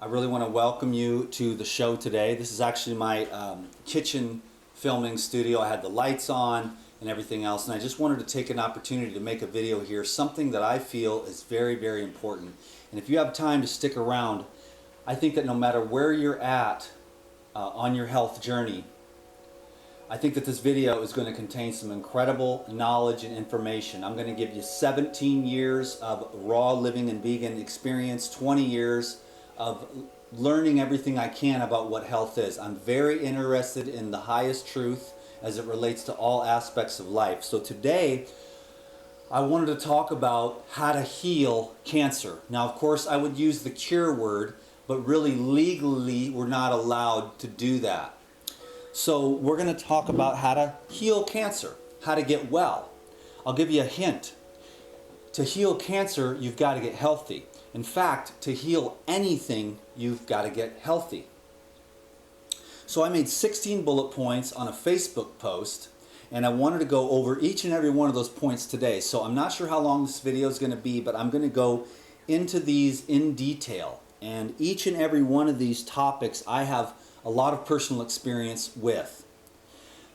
I really want to welcome you to the show today. This is actually my kitchen filming studio. I had the lights on and everything else, and I just wanted to take an opportunity to make a video here, something that I feel is very, very important. And if you have time to stick around, I think that no matter where you're at on your health journey, I think that this video is going to contain some incredible knowledge and information. I'm going to give you 17 years of raw living and vegan experience, 20 years of learning everything I can about what health is. I'm very interested in the highest truth as it relates to all aspects of life. So today, I wanted to talk about how to heal cancer. Now, of course, I would use the cure word, but really legally, we're not allowed to do that. So we're going to talk about how to heal cancer, how to get well. I'll give you a hint. To heal cancer, you've got to get healthy. In fact, to heal anything, you've got to get healthy. So I made 16 bullet points on a Facebook post, and I wanted to go over each and every one of those points today. So I'm not sure how long this video is going to be, but I'm going to go into these in detail. And each and every one of these topics I have a lot of personal experience with.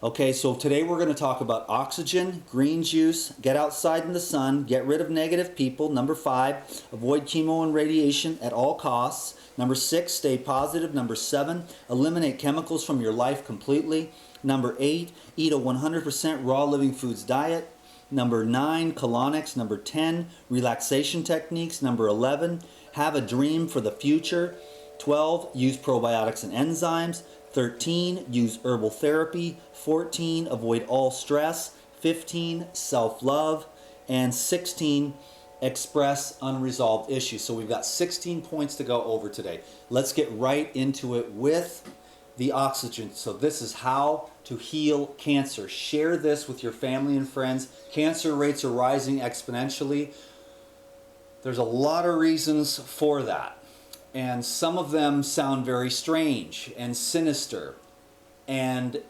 Okay, so today we're going to talk about oxygen, green juice, get outside in the sun, get rid of negative people. Number 5, avoid chemo and radiation at all costs. Number 6, stay positive. Number 7, eliminate chemicals from your life completely. Number 8, eat a 100% raw living foods diet. Number 9, colonics. Number 10, relaxation techniques. Number 11, have a dream for the future. 12, use probiotics and enzymes. 13, use herbal therapy. 14, avoid all stress. 15, self-love. And 16, express unresolved issues. So we've got 16 points to go over today. Let's get right into it with the oxygen. So this is how to heal cancer. Share this with your family and friends. Cancer rates are rising exponentially. There's a lot of reasons for that. And some of them sound very strange and sinister. And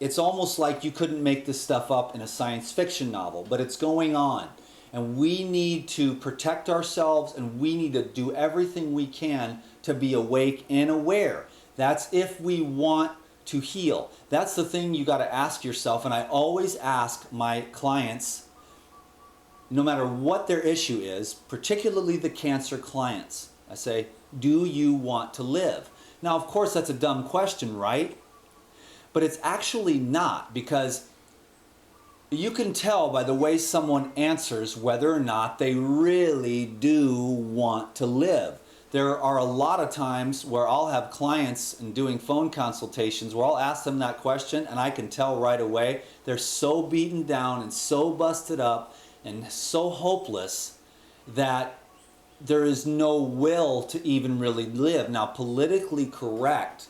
it's almost like you couldn't make this stuff up in a science fiction novel, but it's going on. And we need to protect ourselves, and we need to do everything we can to be awake and aware. That's if we want to heal. That's the thing you got to ask yourself. And I always ask my clients, no matter what their issue is, particularly the cancer clients, I say, do you want to live? Now, of course, that's a dumb question, right? But it's actually not, because you can tell by the way someone answers whether or not they really do want to live. There are a lot of times where I'll have clients and doing phone consultations where I'll ask them that question, and I can tell right away they're so beaten down and so busted up and so hopeless that there is no will to even really live. Now, politically correct,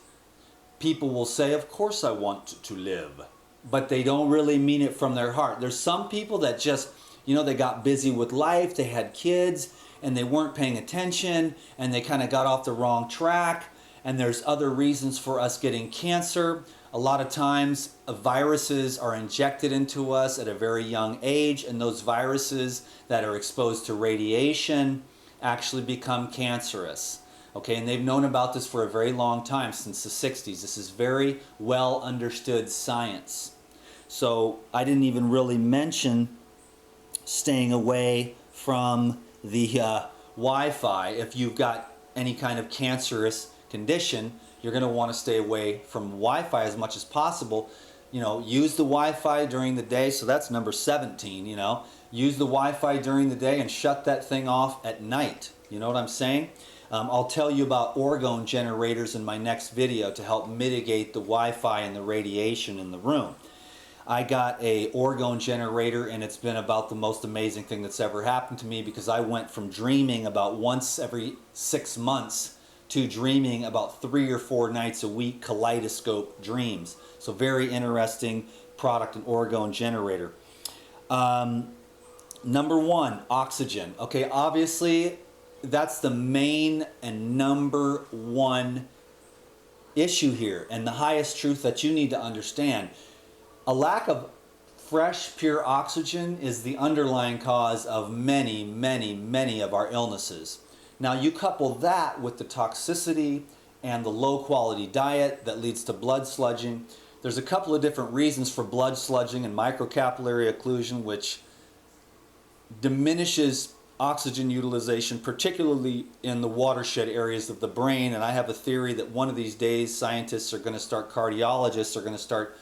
people will say, of course I want to live, but they don't really mean it from their heart. There's some people that just, they got busy with life, they had kids, and they weren't paying attention, and they kind of got off the wrong track, and there's other reasons for us getting cancer. A lot of times, viruses are injected into us at a very young age, and those viruses that are exposed to radiation actually become cancerous. Okay, and they've known about this for a very long time, since the 60s. This is very well understood science. So I didn't even really mention staying away from the Wi-Fi. If you've got any kind of cancerous condition, you're going to want to stay away from Wi-Fi as much as possible. Use the Wi-Fi during the day. So that's number 17, Use the Wi-Fi during the day and shut that thing off at night. You know what I'm saying? I'll tell you about orgone generators in my next video to help mitigate the Wi-Fi and the radiation in the room. I got a orgone generator, and it's been about the most amazing thing that's ever happened to me, because I went from dreaming about once every 6 months to dreaming about 3 or 4 nights a week, kaleidoscope dreams. So very interesting product, an orgone generator. Number 1, oxygen. Okay, obviously that's the main and number 1 issue here, and the highest truth that you need to understand. A lack of fresh, pure oxygen is the underlying cause of many, many, many of our illnesses. Now you couple that with the toxicity and the low quality diet that leads to blood sludging. There's a couple of different reasons for blood sludging and microcapillary occlusion, which diminishes oxygen utilization, particularly in the watershed areas of the brain. And I have a theory that one of these days scientists are going to start, cardiologists are going to start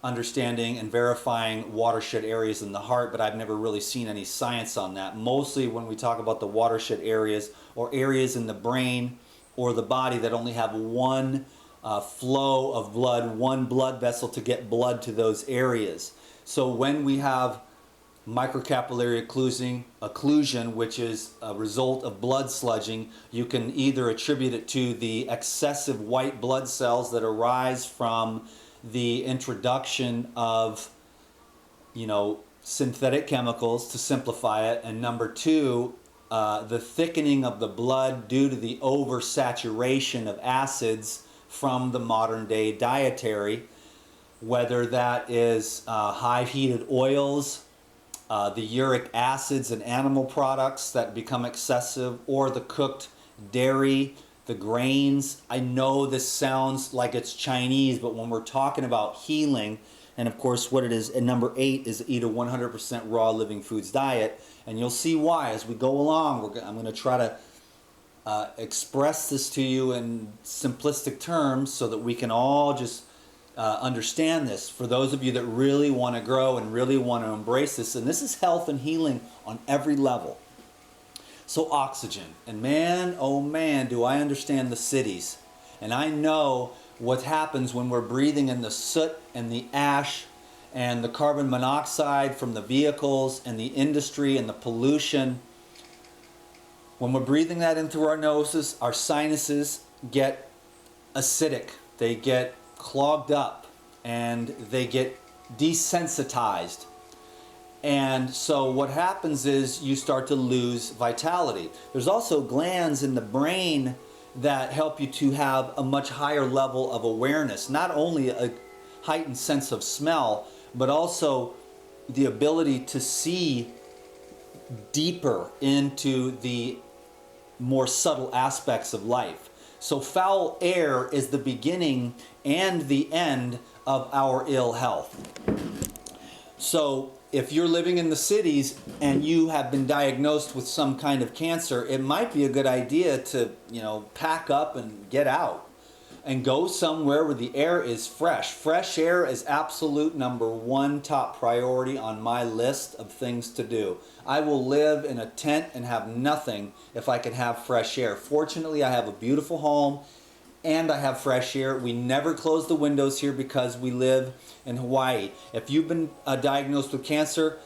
understanding and verifying watershed areas in the heart, but I've never really seen any science on that. Mostly when we talk about the watershed areas or areas in the brain or the body that only have one flow of blood, one blood vessel to get blood to those areas. So when we have microcapillary occlusion, which is a result of blood sludging, you can either attribute it to the excessive white blood cells that arise from the introduction of, synthetic chemicals, to simplify it, and number two, the thickening of the blood due to the oversaturation of acids from the modern day dietary, whether that is high heated oils, the uric acids in animal products that become excessive, or the cooked dairy, the grains. I know this sounds like it's Chinese, but when we're talking about healing, and of course what it is, and number 8 is eat a 100% raw living foods diet, and you'll see why as we go along. I'm going to try to express this to you in simplistic terms so that we can all just understand this. For those of you that really want to grow and really want to embrace this, and this is health and healing on every level. So oxygen, and man, oh man, do I understand the cities. And I know what happens when we're breathing in the soot and the ash and the carbon monoxide from the vehicles and the industry and the pollution. When we're breathing that in through our noses, our sinuses get acidic, they get clogged up, and they get desensitized. And so what happens is you start to lose vitality. There's also glands in the brain that help you to have a much higher level of awareness, not only a heightened sense of smell, but also the ability to see deeper into the more subtle aspects of life. So foul air is the beginning and the end of our ill health. So if you're living in the cities and you have been diagnosed with some kind of cancer, it might be a good idea to, pack up and get out and go somewhere where the air is fresh. Fresh air is absolute number 1 top priority on my list of things to do. I will live in a tent and have nothing if I can have fresh air. Fortunately, I have a beautiful home and I have fresh air. We never close the windows here because we live in Hawaii. If you've been diagnosed with cancer,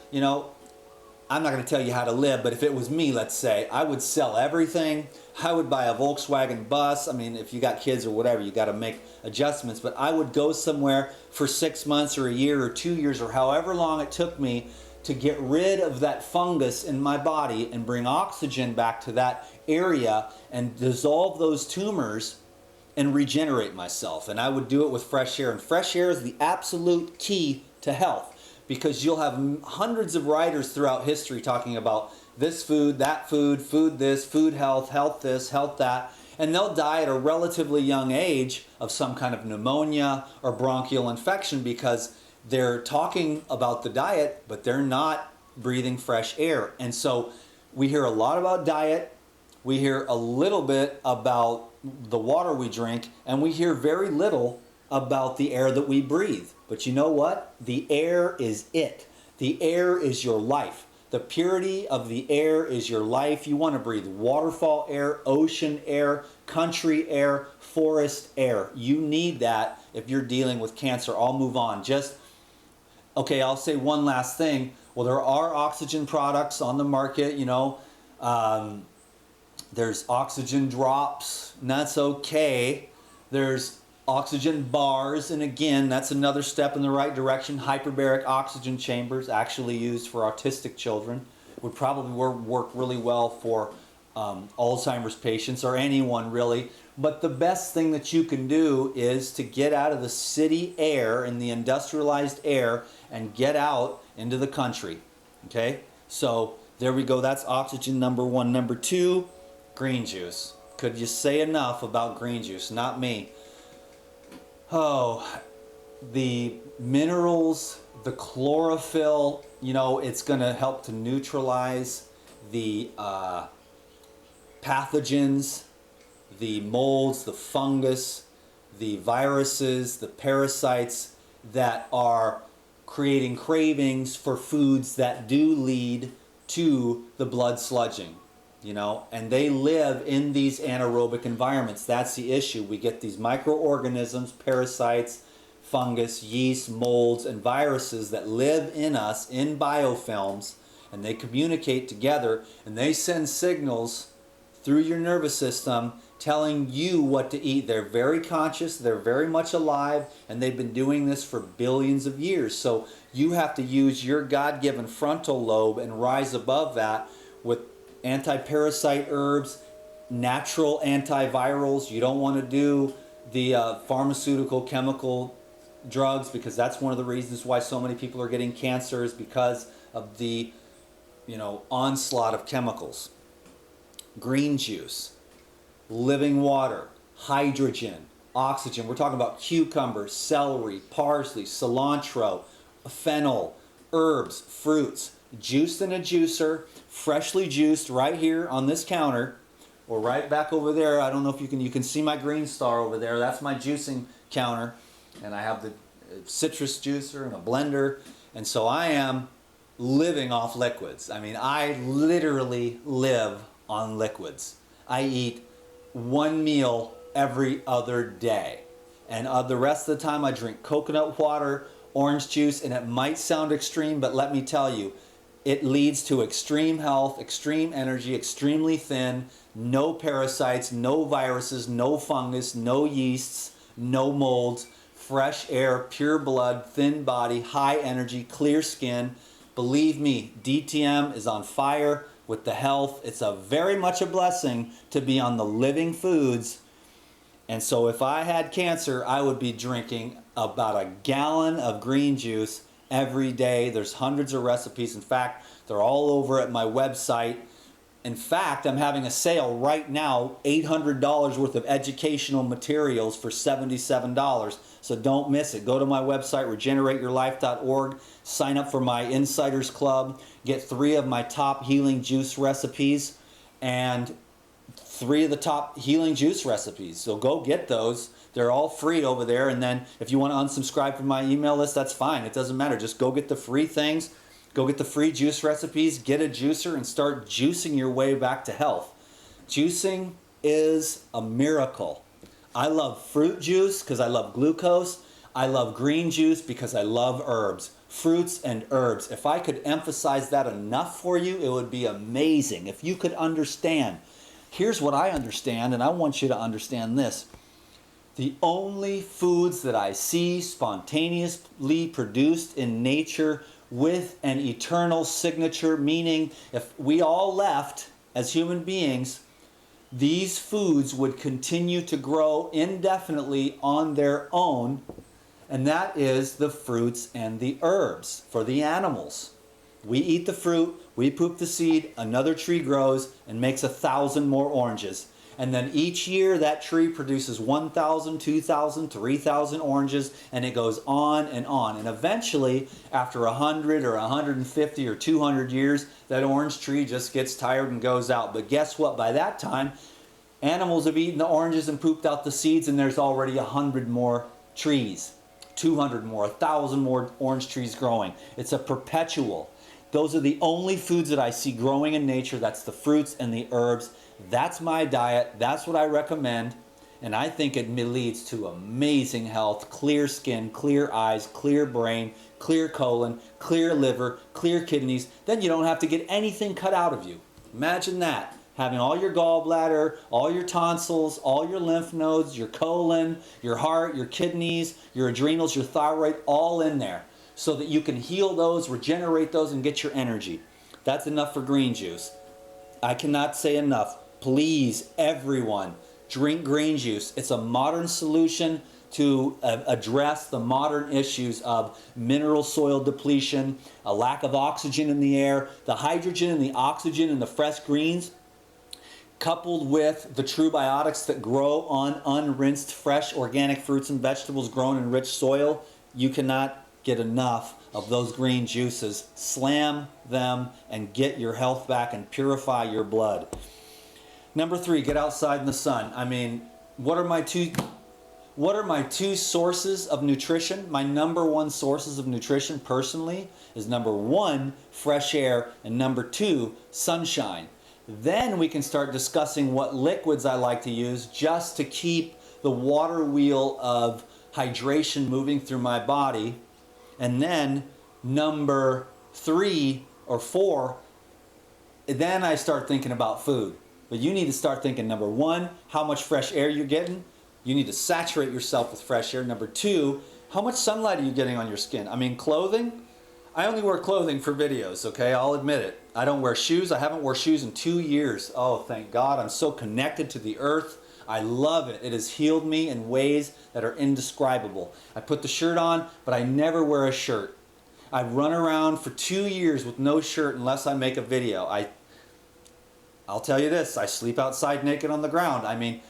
I'm not going to tell you how to live, but if it was me, let's say, I would sell everything. I would buy a Volkswagen bus. I mean, if you got kids or whatever, you got to make adjustments. But I would go somewhere for 6 months or a year or 2 years or however long it took me to get rid of that fungus in my body and bring oxygen back to that area and dissolve those tumors and regenerate myself. And I would do it with fresh air. And fresh air is the absolute key to health, because you'll have hundreds of writers throughout history talking about this food, that food, food this, food health, health this, health that, and they'll die at a relatively young age of some kind of pneumonia or bronchial infection because they're talking about the diet, but they're not breathing fresh air. And so we hear a lot about diet, we hear a little bit about the water we drink, and we hear very little about the air that we breathe. But you know what? The air is it. The air is your life. The purity of the air is your life. You want to breathe waterfall air, ocean air, country air, forest air. You need that if you're dealing with cancer. I'll move on. I'll say one last thing. Well, there are oxygen products on the market, there's oxygen drops, and that's okay. There's oxygen bars, and again, that's another step in the right direction. Hyperbaric oxygen chambers, actually used for autistic children, would probably work really well for Alzheimer's patients or anyone really. But the best thing that you can do is to get out of the city air and the industrialized air and get out into the country. Okay? So there we go. That's oxygen number 1. Number 2, Green juice. Could you say enough about green juice? Not me. Oh, the minerals, the chlorophyll, you know, it's going to help to neutralize the pathogens, the molds, the fungus, the viruses, the parasites that are creating cravings for foods that do lead to the blood sludging, you know, and they live in these anaerobic environments. That's the issue. We get these microorganisms, parasites, fungus, yeast, molds, and viruses that live in us in biofilms, and they communicate together, and they send signals through your nervous system telling you what to eat. They're very conscious, they're very much alive, and they've been doing this for billions of years. So you have to use your God-given frontal lobe and rise above that with anti-parasite herbs, natural antivirals. You don't want to do the pharmaceutical chemical drugs, because that's one of the reasons why so many people are getting cancer, is because of the, you know, onslaught of chemicals. Green juice, living water, hydrogen, oxygen. We're talking about cucumber, celery, parsley, cilantro, fennel, herbs, fruits, juiced in a juicer, freshly juiced right here on this counter, or right back over there. I don't know if you can see my green star over there. That's my juicing counter, and I have the citrus juicer and a blender, and so I am living off liquids. I mean, I literally live on liquids. I eat one meal every other day, and the rest of the time I drink coconut water, orange juice, and it might sound extreme, but let me tell you, it leads to extreme health, extreme energy, extremely thin, no parasites, no viruses, no fungus, no yeasts, no molds, fresh air, pure blood, thin body, high energy, clear skin. Believe me, DTM is on fire with the health. It's very much a blessing to be on the living foods. And so if I had cancer, I would be drinking about a gallon of green juice every day. There's hundreds of recipes. In fact, they're all over at my website. In fact, I'm having a sale right now, $800 worth of educational materials for $77. So don't miss it. Go to my website, regenerateyourlife.org. Sign up for my Insiders Club. Get 3 of my top healing juice recipes and 3 of the top healing juice recipes. So go get those. They're all free over there. And then if you want to unsubscribe from my email list, that's fine. It doesn't matter. Just go get the free things. Go get the free juice recipes, get a juicer, and start juicing your way back to health. Juicing is a miracle. I love fruit juice because I love glucose. I love green juice because I love herbs. Fruits and herbs. If I could emphasize that enough for you, it would be amazing. If you could understand. Here's what I understand, and I want you to understand this. The only foods that I see spontaneously produced in nature with an eternal signature, meaning if we all left as human beings, these foods would continue to grow indefinitely on their own, and that is the fruits and the herbs for the animals. We eat the fruit, we poop the seed, another tree grows and makes 1,000 more oranges. And then each year that tree produces 1,000, 2,000, 3,000 oranges, and it goes on and on. And eventually, after 100 or 150 or 200 years, that orange tree just gets tired and goes out. But guess what? By that time, animals have eaten the oranges and pooped out the seeds, and there's already 100 more trees, 200 more, 1,000 more orange trees growing. It's a perpetual. Those are the only foods that I see growing in nature. That's the fruits and the herbs. That's my diet. That's what I recommend. And I think it leads to amazing health, clear skin, clear eyes, clear brain, clear colon, clear liver, clear kidneys. Then you don't have to get anything cut out of you. Imagine that. Having all your gallbladder, all your tonsils, all your lymph nodes, your colon, your heart, your kidneys, your adrenals, your thyroid, all in there, so that you can heal those, regenerate those, and get your energy. That's enough for green juice. I cannot say enough. Please, everyone, drink green juice. It's a modern solution to address the modern issues of mineral soil depletion, a lack of oxygen in the air. The hydrogen and the oxygen in the fresh greens coupled with the true biotics that grow on unrinsed, fresh, organic fruits and vegetables grown in rich soil, you cannot get enough of those green juices. Slam them and get your health back and purify your blood. Number 3, get outside in the sun. I mean, what are my two sources of nutrition? My number 1 sources of nutrition personally is number 1, fresh air, and number 2, sunshine. Then we can start discussing what liquids I like to use just to keep the water wheel of hydration moving through my body. And then number 3 or 4, then I start thinking about food. But you need to start thinking, number 1, how much fresh air you're getting. You need to saturate yourself with fresh air. Number 2, how much sunlight are you getting on your skin? I mean, clothing. I only wear clothing for videos, okay? I'll admit it. I don't wear shoes. I haven't worn shoes in 2 years. Oh, thank God. I'm so connected to the earth. I love it. It has healed me in ways that are indescribable. I put the shirt on, but I never wear a shirt. I run around for 2 years with no shirt unless I make a video. I'll tell you this, I sleep outside naked on the ground. I mean,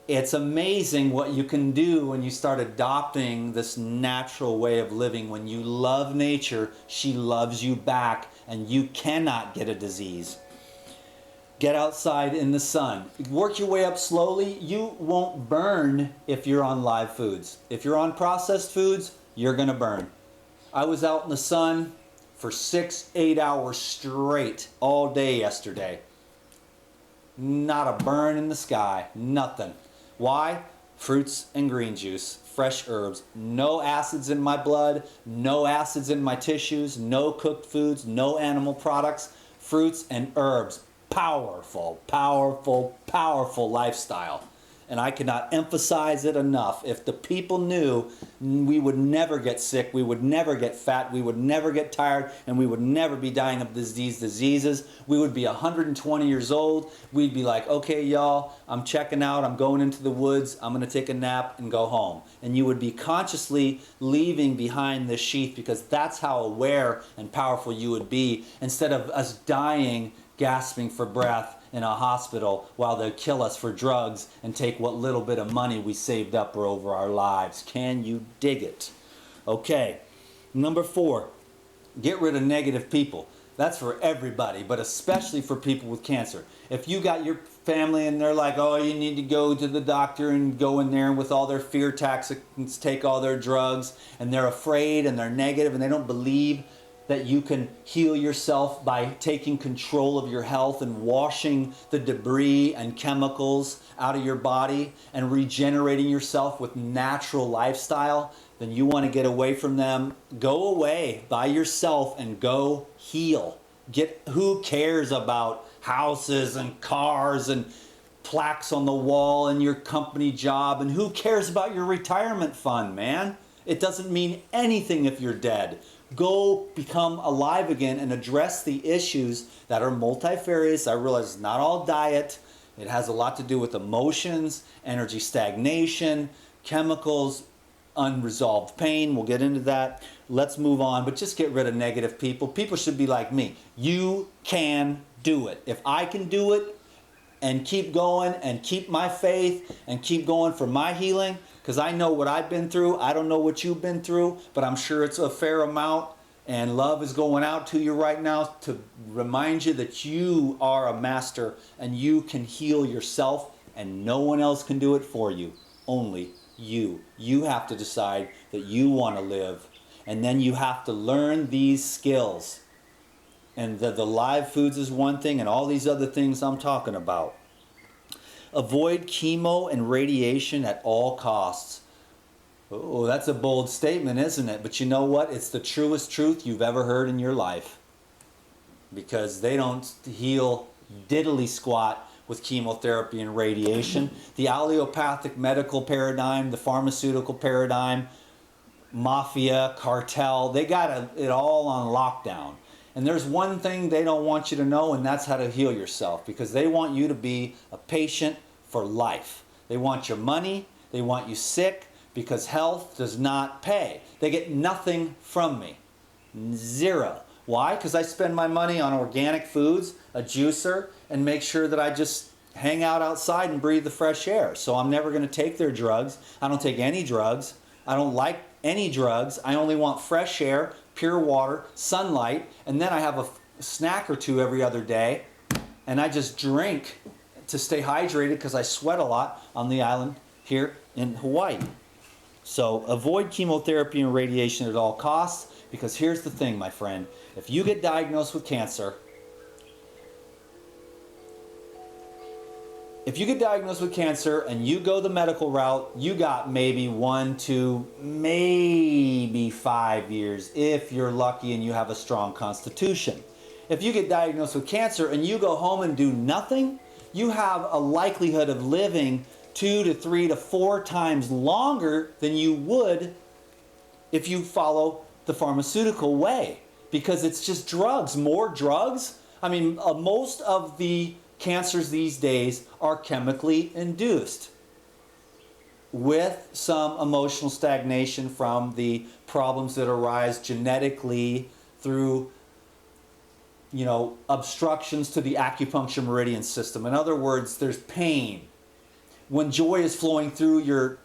it's amazing what you can do when you start adopting this natural way of living. When you love nature, she loves you back, and you cannot get a disease. Get outside in the sun. Work your way up slowly. You won't burn if you're on live foods. If you're on processed foods, you're gonna burn. I was out in the sun for 6-8 hours straight all day yesterday. Not a burn in the sky, nothing. Why? Fruits and green juice, fresh herbs, no acids in my blood, no acids in my tissues, no cooked foods, no animal products, fruits and herbs. Powerful, powerful, powerful lifestyle. And I cannot emphasize it enough. If the people knew, we would never get sick, we would never get fat, we would never get tired, and we would never be dying of diseases. We would be 120 years old. We'd be like, okay, y'all, I'm checking out, I'm going into the woods, I'm going to take a nap and go home. And you would be consciously leaving behind this sheath, because that's how aware and powerful you would be, instead of us dying, gasping for breath in a hospital while they kill us for drugs and take what little bit of money we saved up over our lives. Can you dig it? Okay, number 4, get rid of negative people. That's for everybody, but especially for people with cancer. If you got your family and they're like, oh, you need to go to the doctor and go in there and with all their fear tactics, take all their drugs, and they're afraid and they're negative and they don't believe that you can heal yourself by taking control of your health and washing the debris and chemicals out of your body and regenerating yourself with natural lifestyle, then you want to get away from them. Go away by yourself and go heal. Who cares about houses and cars and plaques on the wall and your company job, and who cares about your retirement fund, man? It doesn't mean anything if you're dead. Go become alive again and address the issues that are multifarious. I realize it's not all diet. It has a lot to do with emotions, energy stagnation, chemicals, unresolved pain. We'll get into that. Let's move on, but just get rid of negative people. People should be like me. You can do it. If I can do it and keep going and keep my faith and keep going for my healing, because I know what I've been through. I don't know what you've been through, but I'm sure it's a fair amount. And love is going out to you right now to remind you that you are a master and you can heal yourself, and no one else can do it for you. Only you. You have to decide that you want to live. And then you have to learn these skills. And the live foods is one thing, and all these other things I'm talking about. Avoid chemo and radiation at all costs. Oh, that's a bold statement, isn't it? But you know what? It's the truest truth you've ever heard in your life. Because they don't heal diddly squat with chemotherapy and radiation. The allopathic medical paradigm, the pharmaceutical paradigm, mafia, cartel, they got it all on lockdown. And there's one thing they don't want you to know, and that's how to heal yourself, because they want you to be a patient for life. They want your money, they want you sick, because health does not pay. They get nothing from me. Zero. Why? Because I spend my money on organic foods, a juicer, and make sure that I just hang out outside and breathe the fresh air. So I'm never going to take their drugs. I don't take any drugs. I don't like any drugs. I only want fresh air, pure water, sunlight, and then I have a snack or two every other day, and I just drink to stay hydrated because I sweat a lot on the island here in Hawaii. So avoid chemotherapy and radiation at all costs, because here's the thing, my friend. If you get diagnosed with cancer, and you go the medical route, you got maybe 1, 2, maybe 5 years if you're lucky and you have a strong constitution. If you get diagnosed with cancer and you go home and do nothing, you have a likelihood of living 2 to 3 to 4 times longer than you would if you follow the pharmaceutical way, because it's just drugs, more drugs. I mean, most of the cancers these days are chemically induced, with some emotional stagnation from the problems that arise genetically through, obstructions to the acupuncture meridian system. In other words, there's pain. When joy is flowing through your,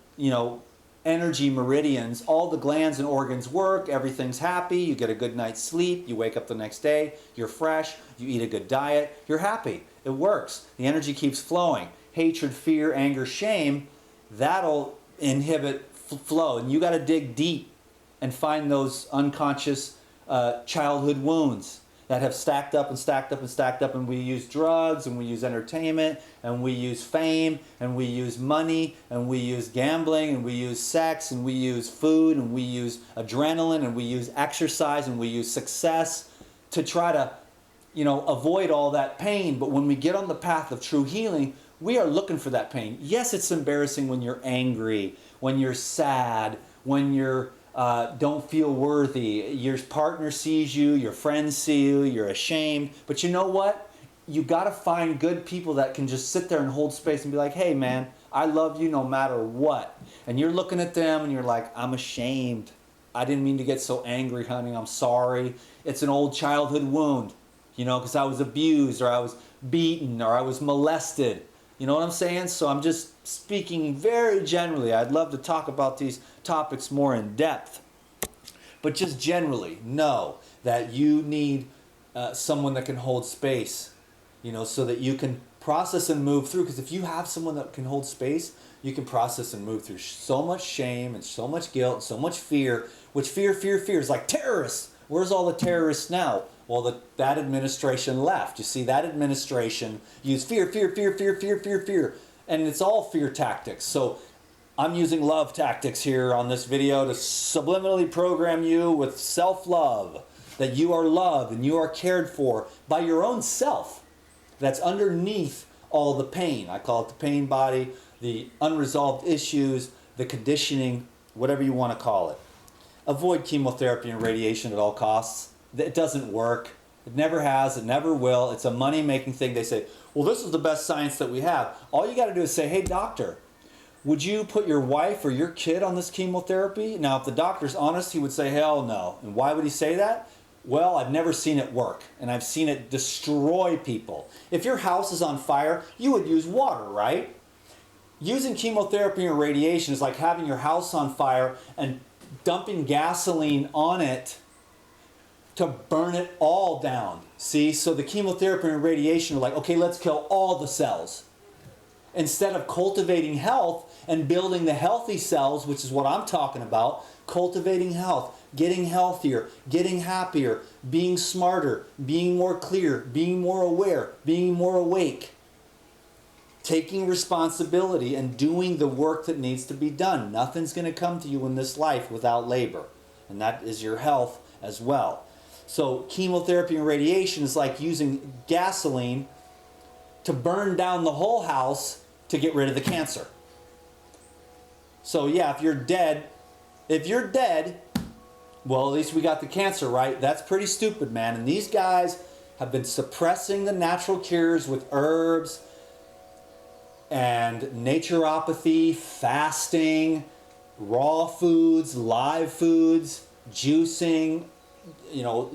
energy meridians, all the glands and organs work, everything's happy, you get a good night's sleep, you wake up the next day, you're fresh, you eat a good diet, you're happy. It works. The energy keeps flowing. Hatred, fear, anger, shame, that'll inhibit flow. And you got to dig deep and find those unconscious childhood wounds that have stacked up and stacked up and stacked up, and we use drugs, and we use entertainment, and we use fame, and we use money, and we use gambling, and we use sex, and we use food, and we use adrenaline, and we use exercise, and we use success to try to avoid all that pain. But when we get on the path of true healing, we are looking for that pain. Yes, it's embarrassing when you're angry, when you're sad, when you're don't feel worthy. Your partner sees you, your friends see you, you're ashamed. But you know what? You got to find good people that can just sit there and hold space and be like, hey man, I love you no matter what. And you're looking at them and you're like, I'm ashamed. I didn't mean to get so angry, honey. I'm sorry. It's an old childhood wound, because I was abused, or I was beaten, or I was molested. You know what I'm saying? So I'm just speaking very generally. I'd love to talk about these topics more in depth. But just generally, know that you need someone that can hold space, so that you can process and move through. Because if you have someone that can hold space, you can process and move through so much shame and so much guilt and so much fear, which fear is like terrorists. Where's all the terrorists now? Well, that administration left. You see, that administration used fear. And it's all fear tactics. So I'm using love tactics here on this video to subliminally program you with self-love, that you are loved and you are cared for by your own self. That's underneath all the pain. I call it the pain body, the unresolved issues, the conditioning, whatever you want to call it. Avoid chemotherapy and radiation at all costs. It doesn't work. It never has. It never will. It's a money-making thing. They say, well, this is the best science that we have. All you got to do is say, hey, doctor, would you put your wife or your kid on this chemotherapy? Now, if the doctor's honest, he would say, hell no. And why would he say that? Well, I've never seen it work, and I've seen it destroy people. If your house is on fire, you would use water, right? Using chemotherapy and radiation is like having your house on fire and dumping gasoline on it to burn it all down. See, so the chemotherapy and radiation are like, okay, let's kill all the cells. Instead of cultivating health and building the healthy cells, which is what I'm talking about, cultivating health, getting healthier, getting happier, being smarter, being more clear, being more aware, being more awake, taking responsibility and doing the work that needs to be done. Nothing's going to come to you in this life without labor, and that is your health as well. So chemotherapy and radiation is like using gasoline to burn down the whole house to get rid of the cancer. So yeah, if you're dead, well, at least we got the cancer, right? That's pretty stupid, man. And these guys have been suppressing the natural cures with herbs and naturopathy, fasting, raw foods, live foods, juicing,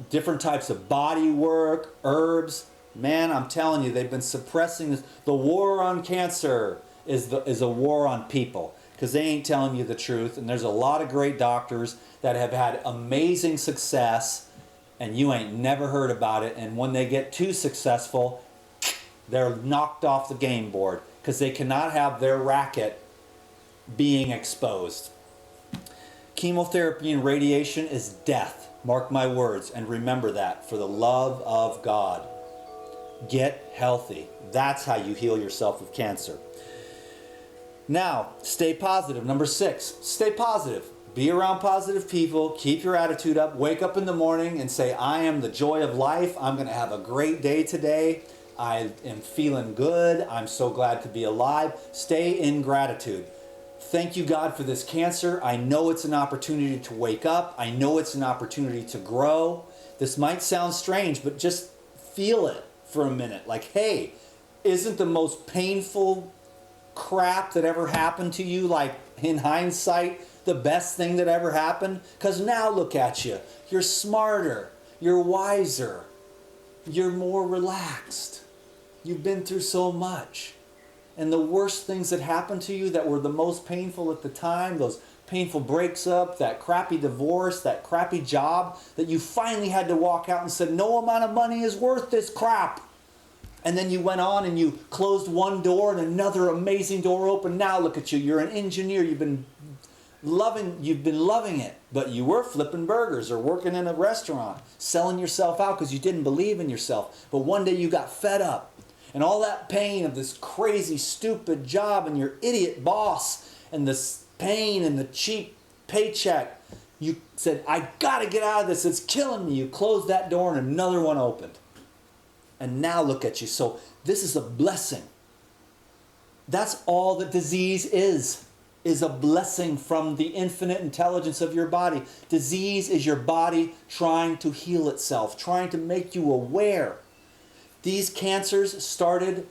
different types of body work, herbs, Man, I'm telling you, they've been suppressing this. The war on cancer is a war on people, because they ain't telling you the truth. And there's a lot of great doctors that have had amazing success, and you ain't never heard about it. And when they get too successful, they're knocked off the game board because they cannot have their racket being exposed. Chemotherapy and radiation is death. Mark my words and remember that, for the love of God. Get healthy. That's how you heal yourself of cancer. Now, stay positive. Number 6, stay positive. Be around positive people. Keep your attitude up. Wake up in the morning and say, I am the joy of life. I'm going to have a great day today. I am feeling good. I'm so glad to be alive. Stay in gratitude. Thank you, God, for this cancer. I know it's an opportunity to wake up. I know it's an opportunity to grow. This might sound strange, but just feel it for a minute. Like, hey, isn't the most painful crap that ever happened to you, like in hindsight, the best thing that ever happened? Because now look at you. You're smarter. You're wiser. You're more relaxed. You've been through so much. And the worst things that happened to you that were the most painful at the time, those painful breaks up, that crappy divorce, that crappy job, that you finally had to walk out and said, no amount of money is worth this crap. And then you went on and you closed one door and another amazing door opened. Now look at you. You're an engineer. You've been loving it. But you were flipping burgers or working in a restaurant, selling yourself out because you didn't believe in yourself. But one day you got fed up. And all that pain of this crazy, stupid job and your idiot boss and this pain and the cheap paycheck, you said, I got to get out of this. It's killing me. You closed that door and another one opened. And now look at you. So this is a blessing. That's all that disease is a blessing from the infinite intelligence of your body. Disease is your body trying to heal itself, trying to make you aware. These cancers started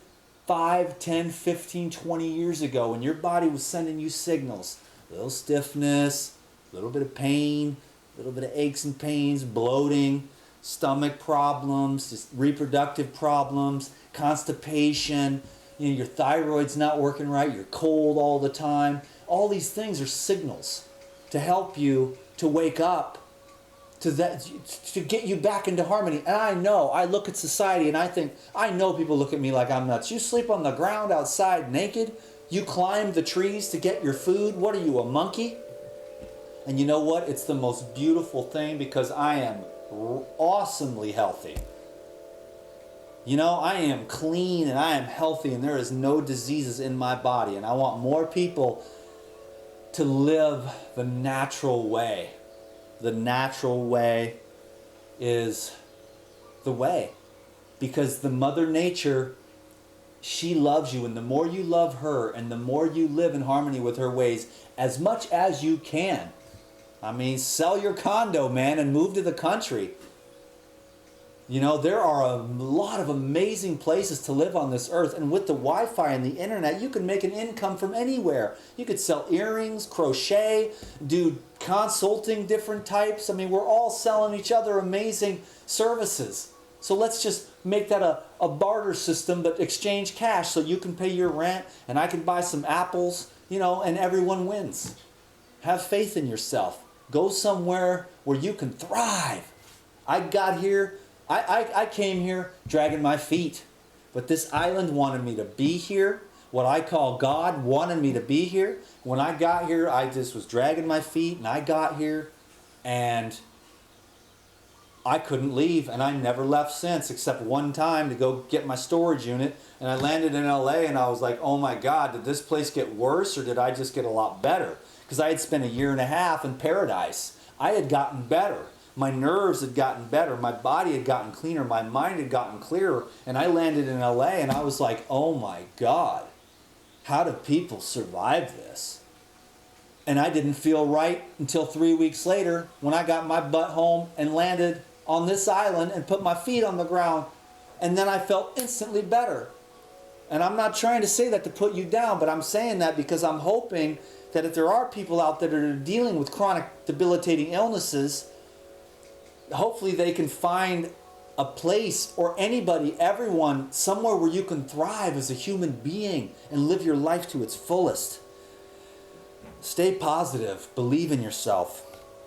5, 10, 15, 20 years ago when your body was sending you signals. A little stiffness, a little bit of pain, a little bit of aches and pains, bloating, stomach problems, just reproductive problems, constipation, your thyroid's not working right, you're cold all the time. All these things are signals to help you to wake up, to get you back into harmony. And I look at society and I think, I know people look at me like I'm nuts. You sleep on the ground outside naked? You climb the trees to get your food? What are you, a monkey? And you know what? It's the most beautiful thing because I am awesomely healthy. I am clean and I am healthy and there is no diseases in my body. And I want more people to live the natural way. The natural way is the way. Because the Mother Nature, she loves you. And the more you love her and the more you live in harmony with her ways, as much as you can. Sell your condo, man, and move to the country. There are a lot of amazing places to live on this earth. And with the Wi-Fi and the internet, you can make an income from anywhere. You could sell earrings, crochet, do consulting different types. We're all selling each other amazing services. So let's just make that a barter system, but exchange cash so you can pay your rent and I can buy some apples, and everyone wins. Have faith in yourself. Go somewhere where you can thrive. I came here dragging my feet, but this island wanted me to be here. What I call God wanted me to be here. When I got here, I just was dragging my feet, and I got here, and I couldn't leave, and I never left since, except one time to go get my storage unit, and I landed in LA, and I was like, oh my God, did this place get worse, or did I just get a lot better? Because I had spent a year and a half in paradise. I had gotten better. My nerves had gotten better. My body had gotten cleaner. My mind had gotten clearer. And I landed in LA and I was like, oh my God, how do people survive this? And I didn't feel right until 3 weeks later when I got my butt home and landed on this island and put my feet on the ground. And then I felt instantly better. And I'm not trying to say that to put you down, but I'm saying that because I'm hoping that if there are people out there that are dealing with chronic debilitating illnesses, hopefully they can find a place or anybody, everyone, somewhere where you can thrive as a human being and live your life to its fullest. Stay positive. Believe in yourself.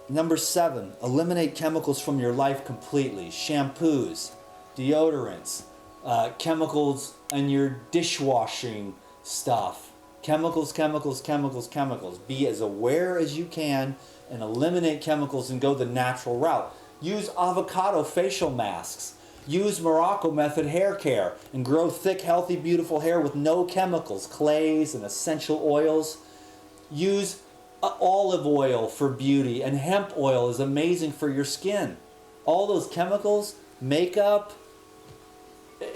Number 7, eliminate chemicals from your life completely. Shampoos, deodorants, chemicals in your dishwashing stuff. Chemicals, chemicals, chemicals, chemicals. Be as aware as you can and eliminate chemicals and go the natural route. Use avocado facial masks. Use Morocco method hair care and grow thick, healthy, beautiful hair with no chemicals, clays and essential oils. Use olive oil for beauty, and hemp oil is amazing for your skin. All those chemicals, makeup.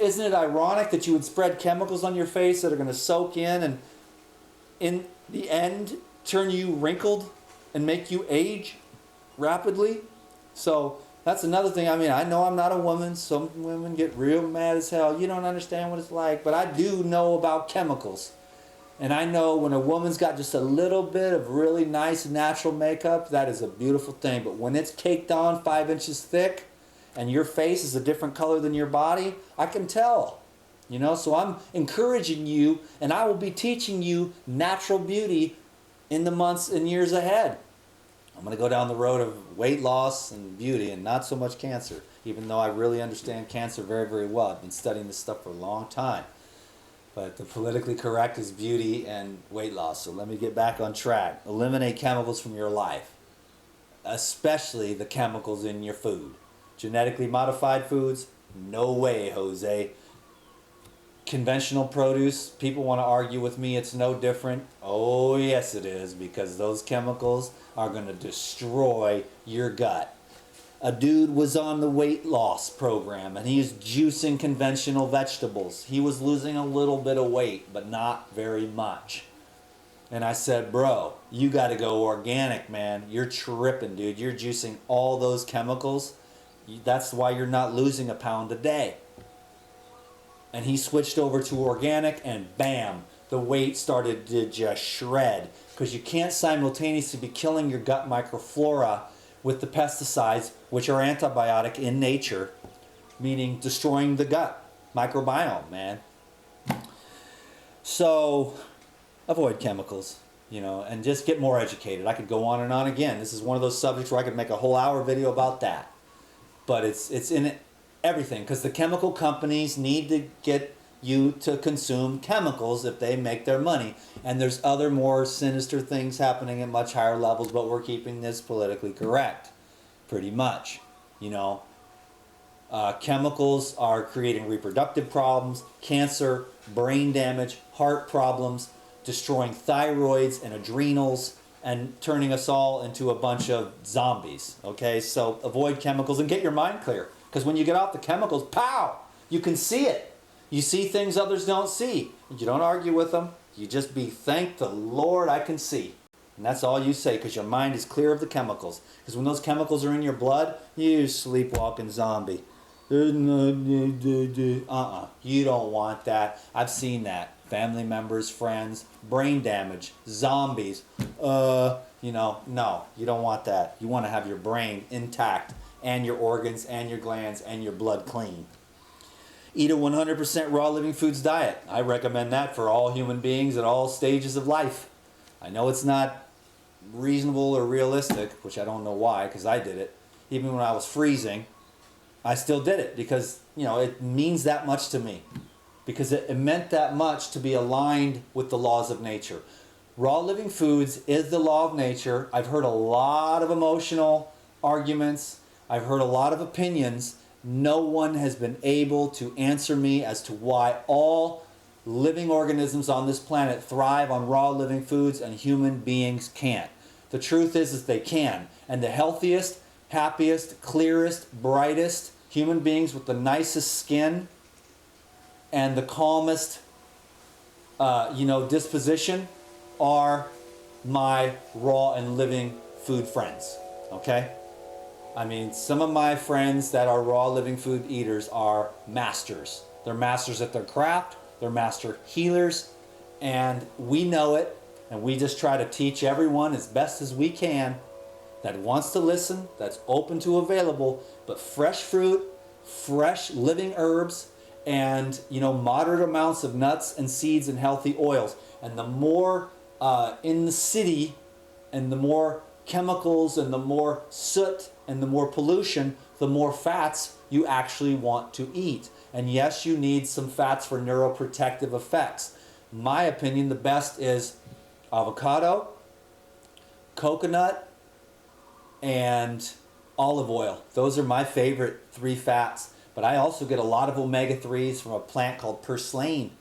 Isn't it ironic that you would spread chemicals on your face that are going to soak in and in the end turn you wrinkled and make you age rapidly? So that's another thing. I mean, I know I'm not a woman. Some women get real mad as hell. You don't understand what it's like. But I do know about chemicals. And I know when a woman's got just a little bit of really nice natural makeup, that is a beautiful thing. But when it's caked on 5 inches thick and your face is a different color than your body, I can tell. You know, so I'm encouraging you, and I will be teaching you natural beauty in the months and years ahead. I'm going to go down the road of weight loss and beauty and not so much cancer, even though I really understand cancer very, very well. I've been studying this stuff for a long time. But the politically correct is beauty and weight loss. So let me get back on track. Eliminate chemicals from your life, especially the chemicals in your food. Genetically modified foods? No way, Jose. Conventional produce, people want to argue with me it's no different. Oh yes it is, because those chemicals are going to destroy your gut. A dude was on the weight loss program and he's juicing conventional vegetables. He was losing a little bit of weight, but not very much. And I said, bro, you got to go organic, man. You're tripping, dude. You're juicing all those chemicals. That's why you're not losing a pound a day. And he switched over to organic and bam, the weight started to just shred. Because you can't simultaneously be killing your gut microflora with the pesticides, which are antibiotic in nature, meaning destroying the gut microbiome, man. So avoid chemicals, you know, and just get more educated. I could go on and on again. This is one of those subjects where I could make a whole hour video about that. But it's in everything, because the chemical companies need to get you to consume chemicals if they make their money. And there's other more sinister things happening at much higher levels, but we're keeping this politically correct, pretty much. You know, chemicals are creating reproductive problems, cancer, brain damage, heart problems, destroying thyroids and adrenals, and turning us all into a bunch of zombies. Okay, so avoid chemicals and get your mind clear. Because when you get off the chemicals, pow, you can see it. You see things others don't see. You don't argue with them. You just be, thank the Lord I can see. And that's all you say, because your mind is clear of the chemicals. Because when those chemicals are in your blood, you sleepwalking zombie. You don't want that. I've seen that. Family members, friends, brain damage, zombies. You know, no, you don't want that. You want to have your brain intact and your organs and your glands and your blood clean. Eat a 100% raw living foods diet. I recommend that for all human beings at all stages of life. I know it's not reasonable or realistic, which I don't know why, because I did it. Even when I was freezing, I still did it because, you know, it means that much to me. Because it meant that much to be aligned with the laws of nature. Raw living foods is the law of nature. I've heard a lot of emotional arguments. I've heard a lot of opinions. No one has been able to answer me as to why all living organisms on this planet thrive on raw living foods and human beings can't. The truth is they can. And the healthiest, happiest, clearest, brightest human beings with the nicest skin and the calmest, disposition are my raw and living food friends. Okay? I mean, some of my friends that are raw living food eaters are masters. They're masters at their craft. They're master healers. And we know it. And we just try to teach everyone as best as we can that wants to listen, that's open to available. But fresh fruit, fresh living herbs and moderate amounts of nuts and seeds and healthy oils. And the more in the city and the more chemicals and the more soot and the more pollution, the more fats you actually want to eat. And yes, you need some fats for neuroprotective effects. In my opinion, the best is avocado, coconut, and olive oil. Those are my favorite 3 fats. But I also get a lot of omega-3s from a plant called purslane.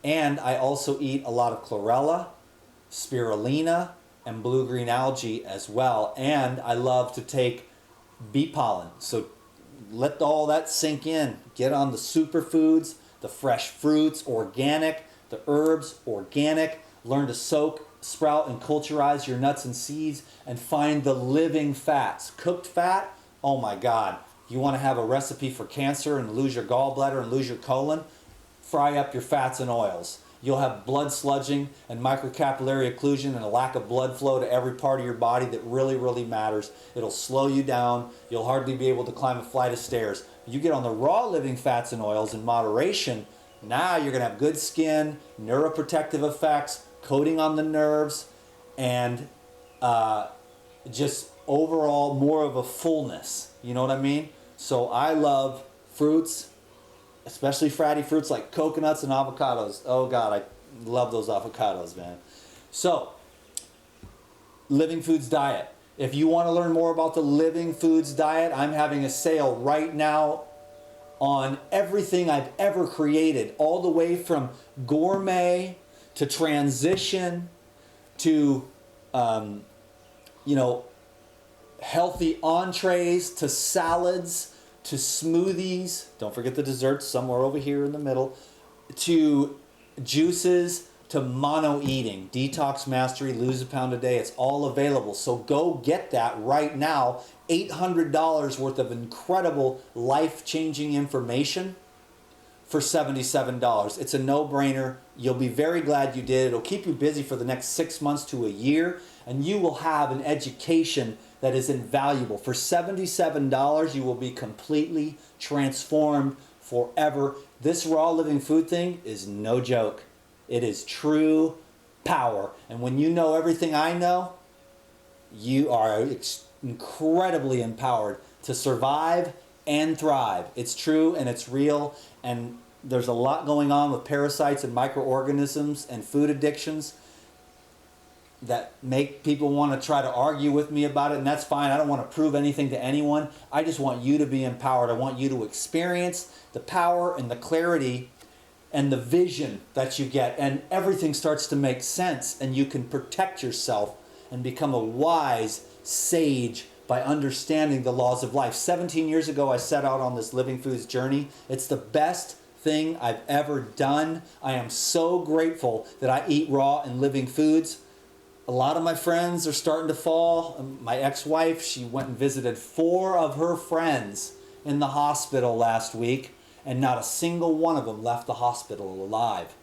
And I also eat a lot of chlorella, spirulina, and blue-green algae as well. And I love to take bee pollen. So let all that sink in. Get on the superfoods, the fresh fruits, organic, the herbs, organic. Learn to soak, sprout, and culturize your nuts and seeds, and find the living fats. Cooked fat, oh my God. You want to have a recipe for cancer and lose your gallbladder and lose your colon? Fry up your fats and oils. You'll have blood sludging and microcapillary occlusion and a lack of blood flow to every part of your body that really, really matters. It'll slow you down. You'll hardly be able to climb a flight of stairs. You get on the raw living fats and oils in moderation, now you're going to have good skin, neuroprotective effects, coating on the nerves, and just overall more of a fullness. You know what I mean? So I love fruits, especially fatty fruits like coconuts and avocados. Oh God, I love those avocados, man. So, Living Foods Diet. If you want to learn more about the Living Foods Diet, I'm having a sale right now on everything I've ever created, all the way from gourmet to transition to, healthy entrees to salads to smoothies. Don't forget the desserts, somewhere over here in the middle. To juices to mono eating. Detox Mastery, lose a pound a day. It's all available. So go get that right now. $800 worth of incredible life-changing information for $77. It's a no-brainer. You'll be very glad you did. It'll keep you busy for the next 6 months to a year, and you will have an education that is invaluable. For $77, you will be completely transformed forever. This raw living food thing is no joke. It is true power. And when you know everything I know, you are incredibly empowered to survive and thrive. It's true and it's real, and there's a lot going on with parasites and microorganisms and food addictions that make people want to try to argue with me about it, and that's fine. I don't want to prove anything to anyone. I just want you to be empowered. I want you to experience the power and the clarity and the vision that you get, and everything starts to make sense, and you can protect yourself and become a wise sage by understanding the laws of life. 17 years ago, I set out on this Living Foods journey. It's the best thing I've ever done. I am so grateful that I eat raw and living foods. A lot of my friends are starting to fall. My ex-wife, she went and visited 4 of her friends in the hospital last week, and not a single one of them left the hospital alive.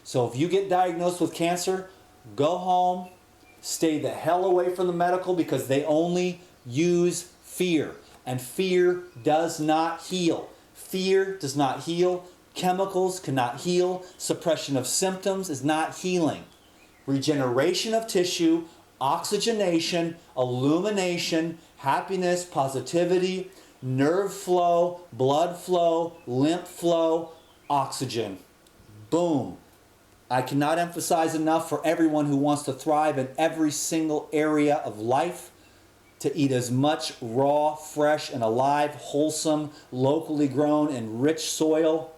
So if you get diagnosed with cancer, go home, stay the hell away from the medical, because they only use fear. And fear does not heal. Fear does not heal. Chemicals cannot heal. Suppression of symptoms is not healing. Regeneration of tissue, oxygenation, illumination, happiness, positivity, nerve flow, blood flow, lymph flow, oxygen. Boom. I cannot emphasize enough for everyone who wants to thrive in every single area of life to eat as much raw, fresh, and alive, wholesome, locally grown, and rich soil,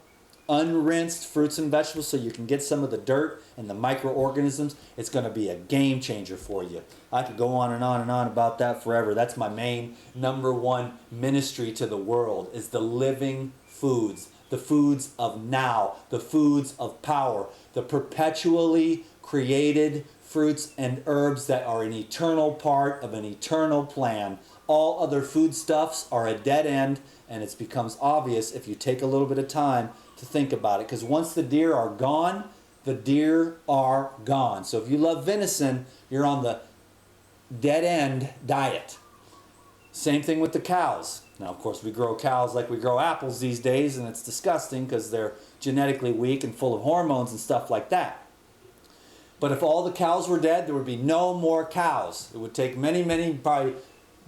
unrinsed fruits and vegetables so you can get some of the dirt and the microorganisms. It's going to be a game changer for you. I could go on and on and on about that forever. That's my main #1 ministry to the world, is the living foods, the foods of now, the foods of power, the perpetually created fruits and herbs that are an eternal part of an eternal plan. All other foodstuffs are a dead end, and it becomes obvious if you take a little bit of time to think about it. Because once the deer are gone, the deer are gone. So if you love venison, you're on the dead end diet. Same thing with the cows. Now, of course, we grow cows like we grow apples these days, and it's disgusting because they're genetically weak and full of hormones and stuff like that. But if all the cows were dead, there would be no more cows. It would take many, many, probably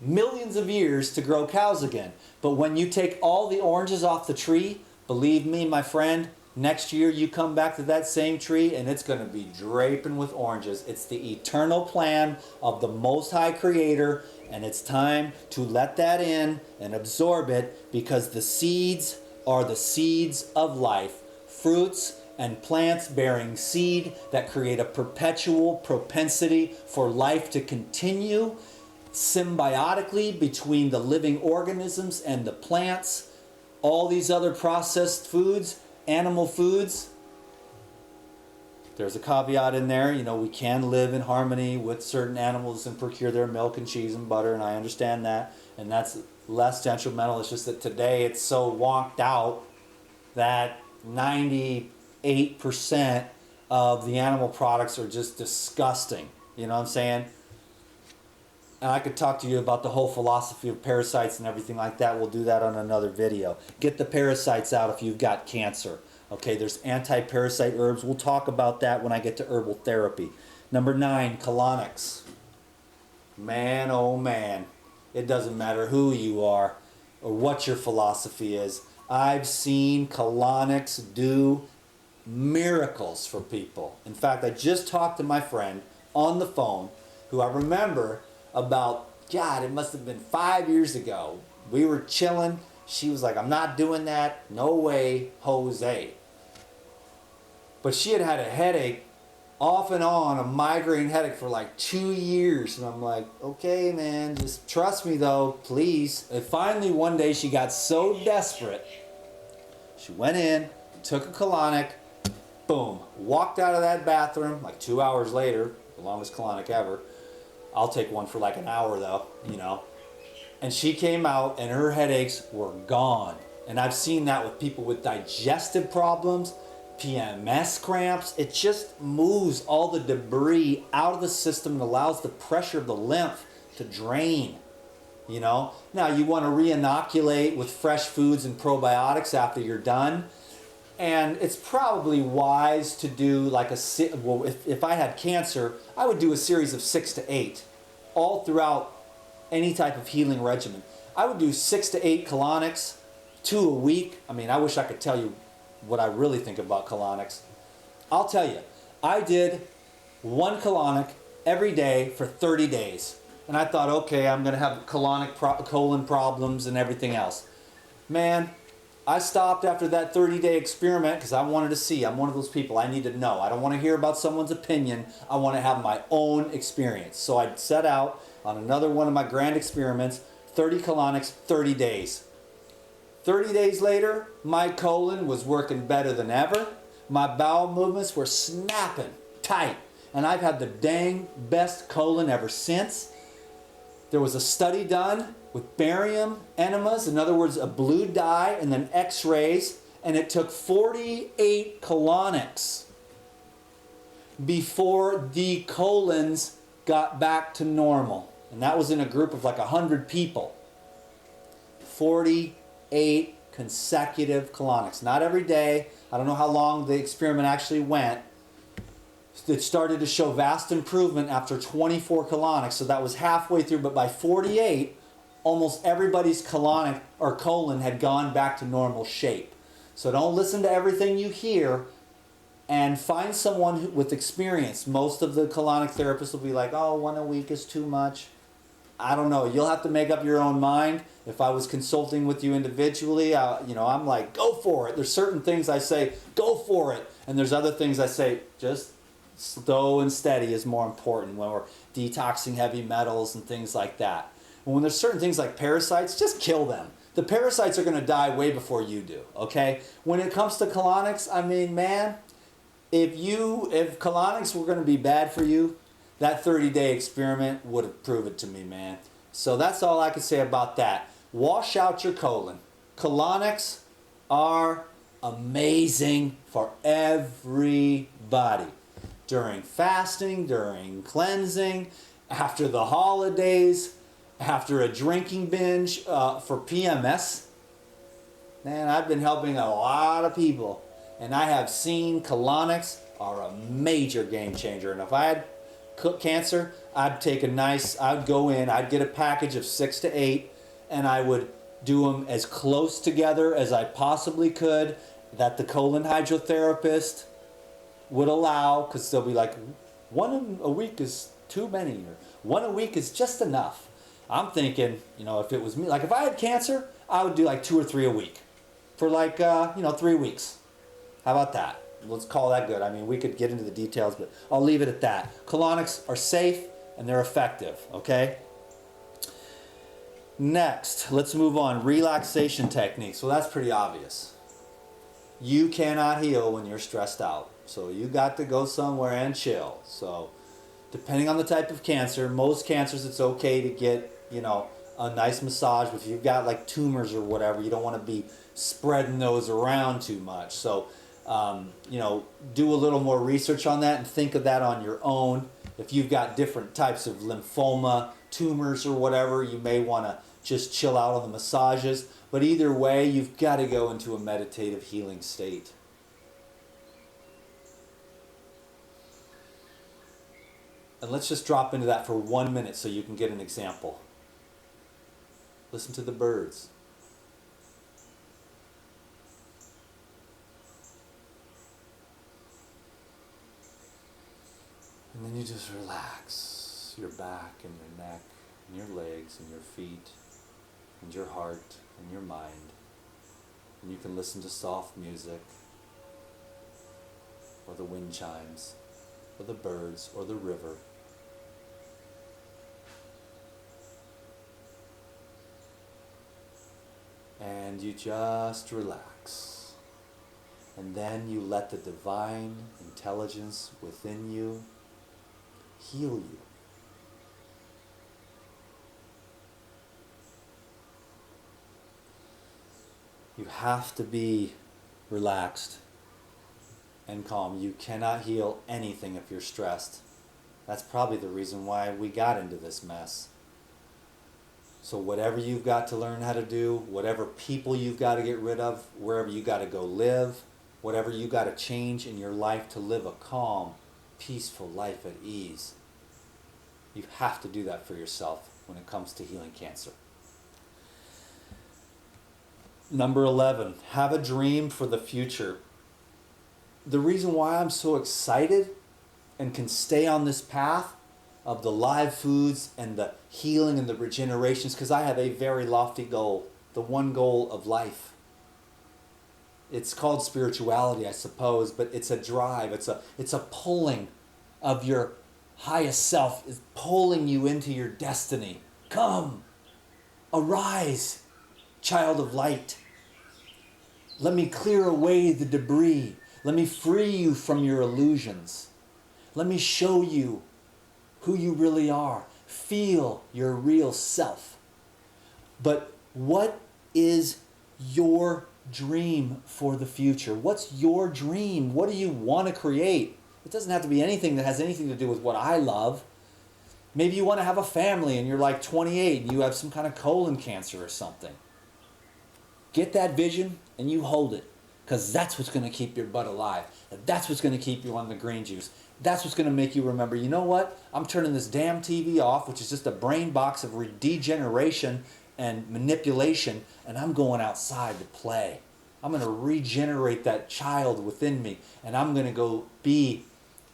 millions of years to grow cows again. But when you take all the oranges off the tree, believe me, my friend, next year you come back to that same tree and it's going to be draping with oranges. It's the eternal plan of the Most High Creator, and it's time to let that in and absorb it, because the seeds are the seeds of life. Fruits and plants bearing seed that create a perpetual propensity for life to continue symbiotically between the living organisms and the plants. All these other processed foods, animal foods, there's a caveat in there. We can live in harmony with certain animals and procure their milk and cheese and butter, and I understand that, and that's less detrimental. It's just that today it's so wonked out that 98% of the animal products are just disgusting. You know what I'm saying? And I could talk to you about the whole philosophy of parasites and everything like that. We'll do that on another video. Get the parasites out if you've got cancer. Okay, there's anti-parasite herbs. We'll talk about that when I get to herbal therapy. Number 9, colonics. Man, oh man. It doesn't matter who you are or what your philosophy is. I've seen colonics do miracles for people. In fact, I just talked to my friend on the phone, who I remember about, God, it must have been 5 years ago. We were chilling. She was like, I'm not doing that. No way, Jose. But she had had a headache off and on, a migraine headache for like 2 years. And I'm like, okay, man, just trust me though, please. And finally, one day she got so desperate, she went in, took a colonic, boom, walked out of that bathroom like 2 hours later, the longest colonic ever. I'll take one for like an hour though, And she came out and her headaches were gone. And I've seen that with people with digestive problems, PMS cramps. It just moves all the debris out of the system and allows the pressure of the lymph to drain. Now you want to re-inoculate with fresh foods and probiotics after you're done. And it's probably wise to do like if I had cancer, I would do a series of 6 to 8 all throughout any type of healing regimen. I would do 6 to 8 colonics, 2 a week. I mean, I wish I could tell you what I really think about colonics. I'll tell you, I did 1 colonic every day for 30 days. And I thought, okay, I'm going to have colon problems and everything else. Man, I stopped after that 30-day experiment because I wanted to see. I'm one of those people. I need to know. I don't want to hear about someone's opinion. I want to have my own experience. So I set out on another one of my grand experiments, 30 colonics, 30 days. 30 days later, my colon was working better than ever. My bowel movements were snapping tight. And I've had the dang best colon ever since. There was a study done with barium enemas, in other words, a blue dye and then x-rays, and it took 48 colonics before the colons got back to normal. And that was in a group of like 100 people. 48 consecutive colonics. Not every day. I don't know how long the experiment actually went. It started to show vast improvement after 24 colonics, so that was halfway through, but by 48, almost everybody's colonic or colon had gone back to normal shape. So don't listen to everything you hear, and find someone with experience. Most of the colonic therapists will be like, oh, 1 a week is too much. I don't know. You'll have to make up your own mind. If I was consulting with you individually, I'm like, go for it. There's certain things I say, go for it. And there's other things I say, just slow and steady is more important when we're detoxing heavy metals and things like that. And when there's certain things like parasites, just kill them. The parasites are going to die way before you do, okay? When it comes to colonics, I mean, man, if colonics were going to be bad for you, that 30-day experiment would have proven it to me, man. So that's all I can say about that. Wash out your colon. Colonics are amazing for everybody. During fasting, during cleansing, after the holidays, after a drinking binge for PMS. Man, I've been helping a lot of people, and I have seen colonics are a major game changer. And if I had cancer, I'd go in, I'd get a package of 6 to 8, and I would do them as close together as I possibly could, that the colon hydrotherapist would allow, because they'll be like, one a week is too many, or one a week is just enough. I'm thinking, if it was me, like if I had cancer, I would do like 2 or 3 a week for like, 3 weeks. How about that? Let's call that good. I mean, we could get into the details, but I'll leave it at that. Colonics are safe and they're effective, okay? Next, let's move on. Relaxation techniques. Well, that's pretty obvious. You cannot heal when you're stressed out. So you got to go somewhere and chill. So depending on the type of cancer, most cancers it's okay to get, a nice massage. If you've got like tumors or whatever, you don't want to be spreading those around too much. So, do a little more research on that and think of that on your own. If you've got different types of lymphoma, tumors or whatever, you may want to just chill out on the massages. But either way, you've got to go into a meditative healing state. And let's just drop into that for 1 minute so you can get an example. Listen to the birds. And then you just relax your back and your neck and your legs and your feet and your heart and your mind. And you can listen to soft music or the wind chimes or the birds or the river. And you just relax. And then you let the divine intelligence within you heal you. You have to be relaxed and calm. You cannot heal anything if you're stressed. That's probably the reason why we got into this mess. So whatever you've got to learn how to do, whatever people you've got to get rid of, wherever you got to go live, whatever you got to change in your life to live a calm, peaceful life at ease. You have to do that for yourself when it comes to healing cancer. Number 11, have a dream for the future. The reason why I'm so excited and can stay on this path of the live foods and the healing and the regeneration is because I have a very lofty goal, the one goal of life. It's called spirituality, I suppose, but it's a drive. It's a pulling of your highest self, is pulling you into your destiny. Come, arise, child of light. Let me clear away the debris. Let me free you from your illusions. Let me show you who you really are. Feel your real self. But what is your dream for the future? What's your dream? What do you want to create? It doesn't have to be anything that has anything to do with what I love. Maybe you want to have a family and you're like 28 and you have some kind of colon cancer or something. Get that vision and you hold it, because that's what's going to keep your butt alive. That's what's going to keep you on the green juice. That's what's going to make you remember, you know what? I'm turning this damn TV off, which is just a brain box of degeneration and manipulation, and I'm going outside to play. I'm going to regenerate that child within me, and I'm going to go be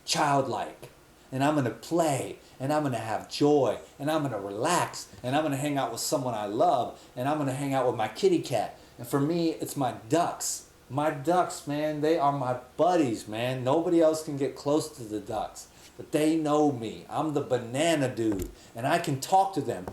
childlike, and I'm going to play, and I'm going to have joy, and I'm going to relax, and I'm going to hang out with someone I love, and I'm going to hang out with my kitty cat. And for me, it's my ducks. My ducks, man, they are my buddies, man. Nobody else can get close to the ducks, but they know me. I'm the banana dude, and I can talk to them.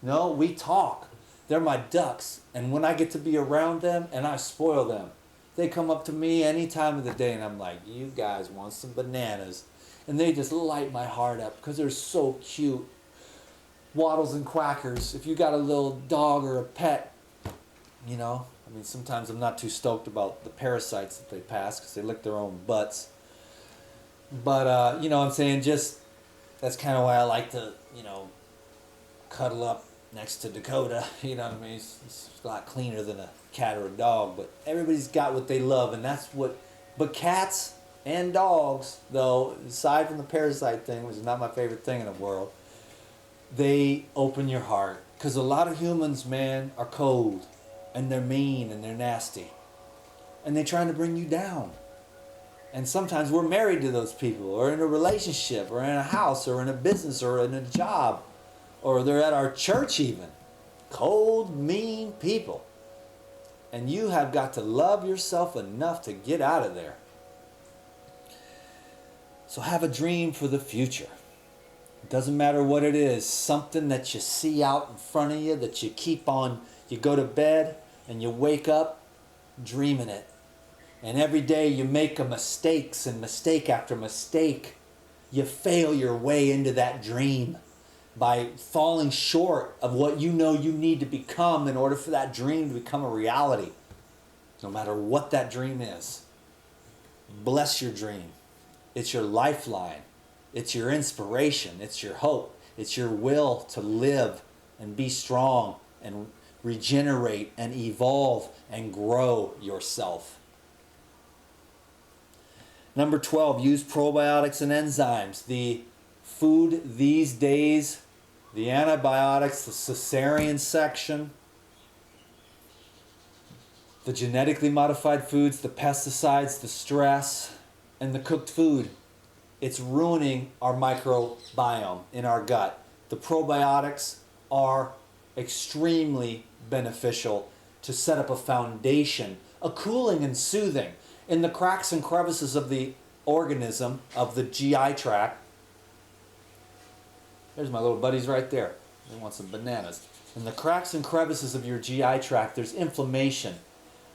No, we talk. They're my ducks, and when I get to be around them and I spoil them, they come up to me any time of the day, and I'm like, you guys want some bananas? And they just light my heart up because they're so cute. Waddles and Quackers. If you got a little dog or a pet, I mean, sometimes I'm not too stoked about the parasites that they pass because they lick their own butts. But, I'm saying, just, that's kind of why I like to, cuddle up next to Dakota. You know what I mean? He's a lot cleaner than a cat or a dog, but everybody's got what they love, and that's what. But cats and dogs, though, aside from the parasite thing, which is not my favorite thing in the world, they open your heart. Because a lot of humans, man, are cold, and they're mean, and they're nasty. And they're trying to bring you down. And sometimes we're married to those people, or in a relationship, or in a house, or in a business, or in a job, or they're at our church even. Cold, mean people. And you have got to love yourself enough to get out of there. So have a dream for the future. It doesn't matter what it is, something that you see out in front of you that you keep on. You go to bed and you wake up dreaming it. And every day you make mistakes and mistake after mistake. You fail your way into that dream by falling short of what you know you need to become in order for that dream to become a reality. No matter what that dream is. Bless your dream. It's your lifeline. It's your inspiration. It's your hope. It's your will to live and be strong and regenerate and evolve and grow yourself. Number 12, use probiotics and enzymes. The food these days, the antibiotics, the cesarean section, the genetically modified foods, the pesticides, the stress, and the cooked food. It's ruining our microbiome in our gut. The probiotics are extremely beneficial to set up a foundation, a cooling and soothing in the cracks and crevices of the organism, of the GI tract. There's my little buddies right there. They want some bananas. In the cracks and crevices of your GI tract, there's inflammation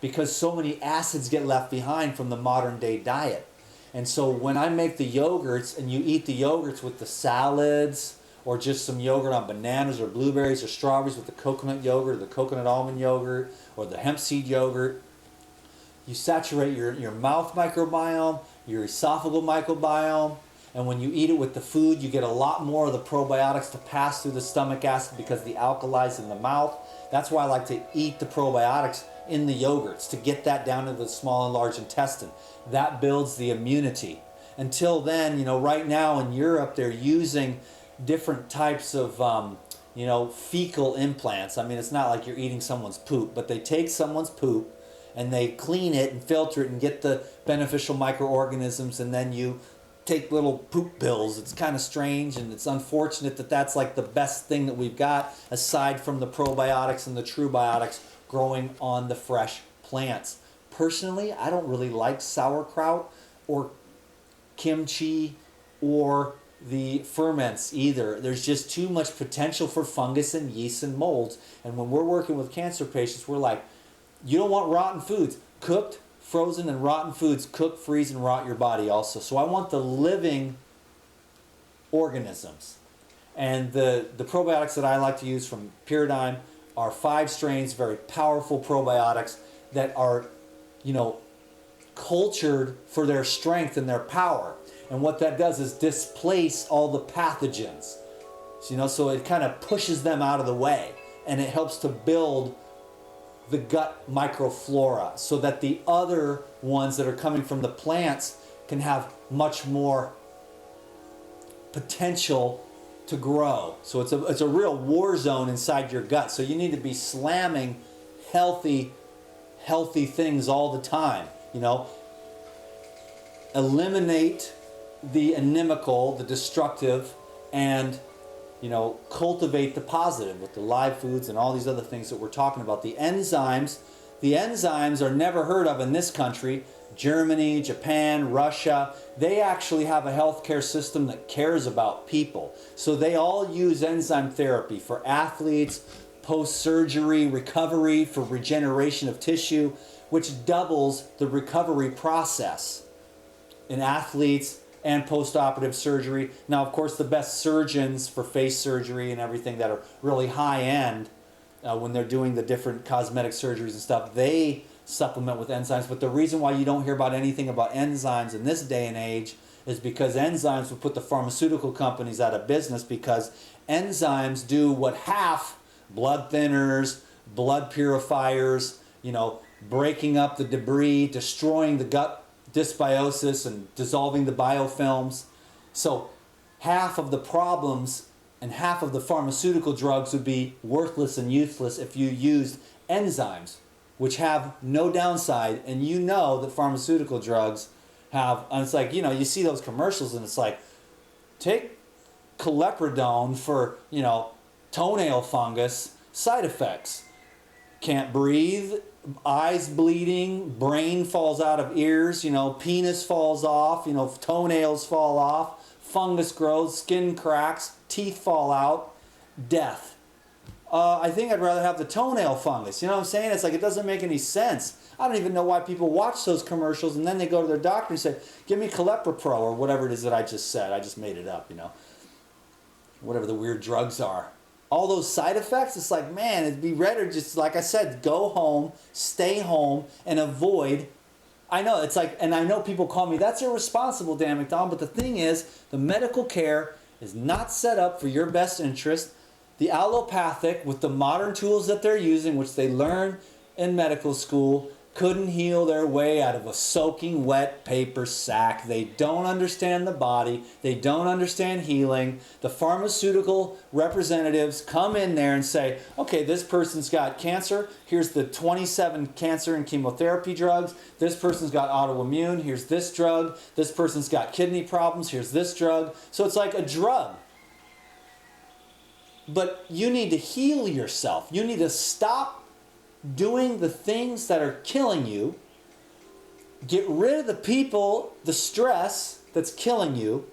because so many acids get left behind from the modern day diet. And so when I make the yogurts and you eat the yogurts with the salads or just some yogurt on bananas or blueberries or strawberries with the coconut yogurt or the coconut almond yogurt or the hemp seed yogurt, you saturate your mouth microbiome, your esophageal microbiome, and when you eat it with the food, you get a lot more of the probiotics to pass through the stomach acid because the alkali's in the mouth. That's why I like to eat the probiotics in the yogurts to get that down to the small and large intestine. That builds the immunity. Until then, right now in Europe, they're using different types of, fecal implants. I mean, it's not like you're eating someone's poop, but they take someone's poop and they clean it and filter it and get the beneficial microorganisms, and then you take little poop pills. It's kind of strange, and it's unfortunate that that's like the best thing that we've got aside from the probiotics and the true biotics growing on the fresh plants. Personally, I don't really like sauerkraut or kimchi or the ferments either. There's just too much potential for fungus and yeast and molds. And when we're working with cancer patients, we're like, you don't want rotten foods. Cooked, frozen, and rotten foods cook, freeze, and rot your body also. So I want the living organisms. And the probiotics that I like to use from Pyridine are 5 strains, very powerful probiotics that are, cultured for their strength and their power. And what that does is displace all the pathogens. So it kind of pushes them out of the way, and it helps to build the gut microflora so that the other ones that are coming from the plants can have much more potential to grow. So it's a real war zone inside your gut. So you need to be slamming healthy things all the time. Eliminate the inimical, the destructive, and cultivate the positive with the live foods and all these other things that we're talking about. The enzymes are never heard of in this country. Germany, Japan, Russia, they actually have a healthcare system that cares about people. So they all use enzyme therapy for athletes, post-surgery recovery, for regeneration of tissue, which doubles the recovery process in athletes and post-operative surgery. Now, of course, the best surgeons for face surgery and everything that are really high-end, when they're doing the different cosmetic surgeries and stuff, they supplement with enzymes. But the reason why you don't hear about anything about enzymes in this day and age is because enzymes will put the pharmaceutical companies out of business, because enzymes do what half blood thinners, blood purifiers, breaking up the debris, destroying the gut dysbiosis and dissolving the biofilms. So half of the problems and half of the pharmaceutical drugs would be worthless and useless if you used enzymes, which have no downside. And that pharmaceutical drugs have, and it's like, you see those commercials and it's like, take Clopidogrel for, toenail fungus, side effects. Can't breathe, eyes bleeding, brain falls out of ears, penis falls off, toenails fall off, fungus grows, skin cracks, teeth fall out, death. I think I'd rather have the toenail fungus. You know what I'm saying? It's like, it doesn't make any sense. I don't even know why people watch those commercials and then they go to their doctor and say, give me Clopidogrel or whatever it is that I just said. I just made it up, whatever the weird drugs are. All those side effects, it's like, man, it'd be better just, like I said, go home, stay home, and avoid. I know, it's like, and I know people call me, that's irresponsible, Dan McDonald, but the thing is, the medical care is not set up for your best interest. The allopathic, with the modern tools that they're using, which they learn in medical school, couldn't heal their way out of a soaking wet paper sack. They don't understand the body. They don't understand healing. The pharmaceutical representatives come in there and say, okay, this person's got cancer. Here's the 27 cancer and chemotherapy drugs. This person's got autoimmune. Here's this drug. This person's got kidney problems. Here's this drug. So it's like a drug. But you need to heal yourself. You need to stop doing the things that are killing you, get rid of the people, the stress that's killing you,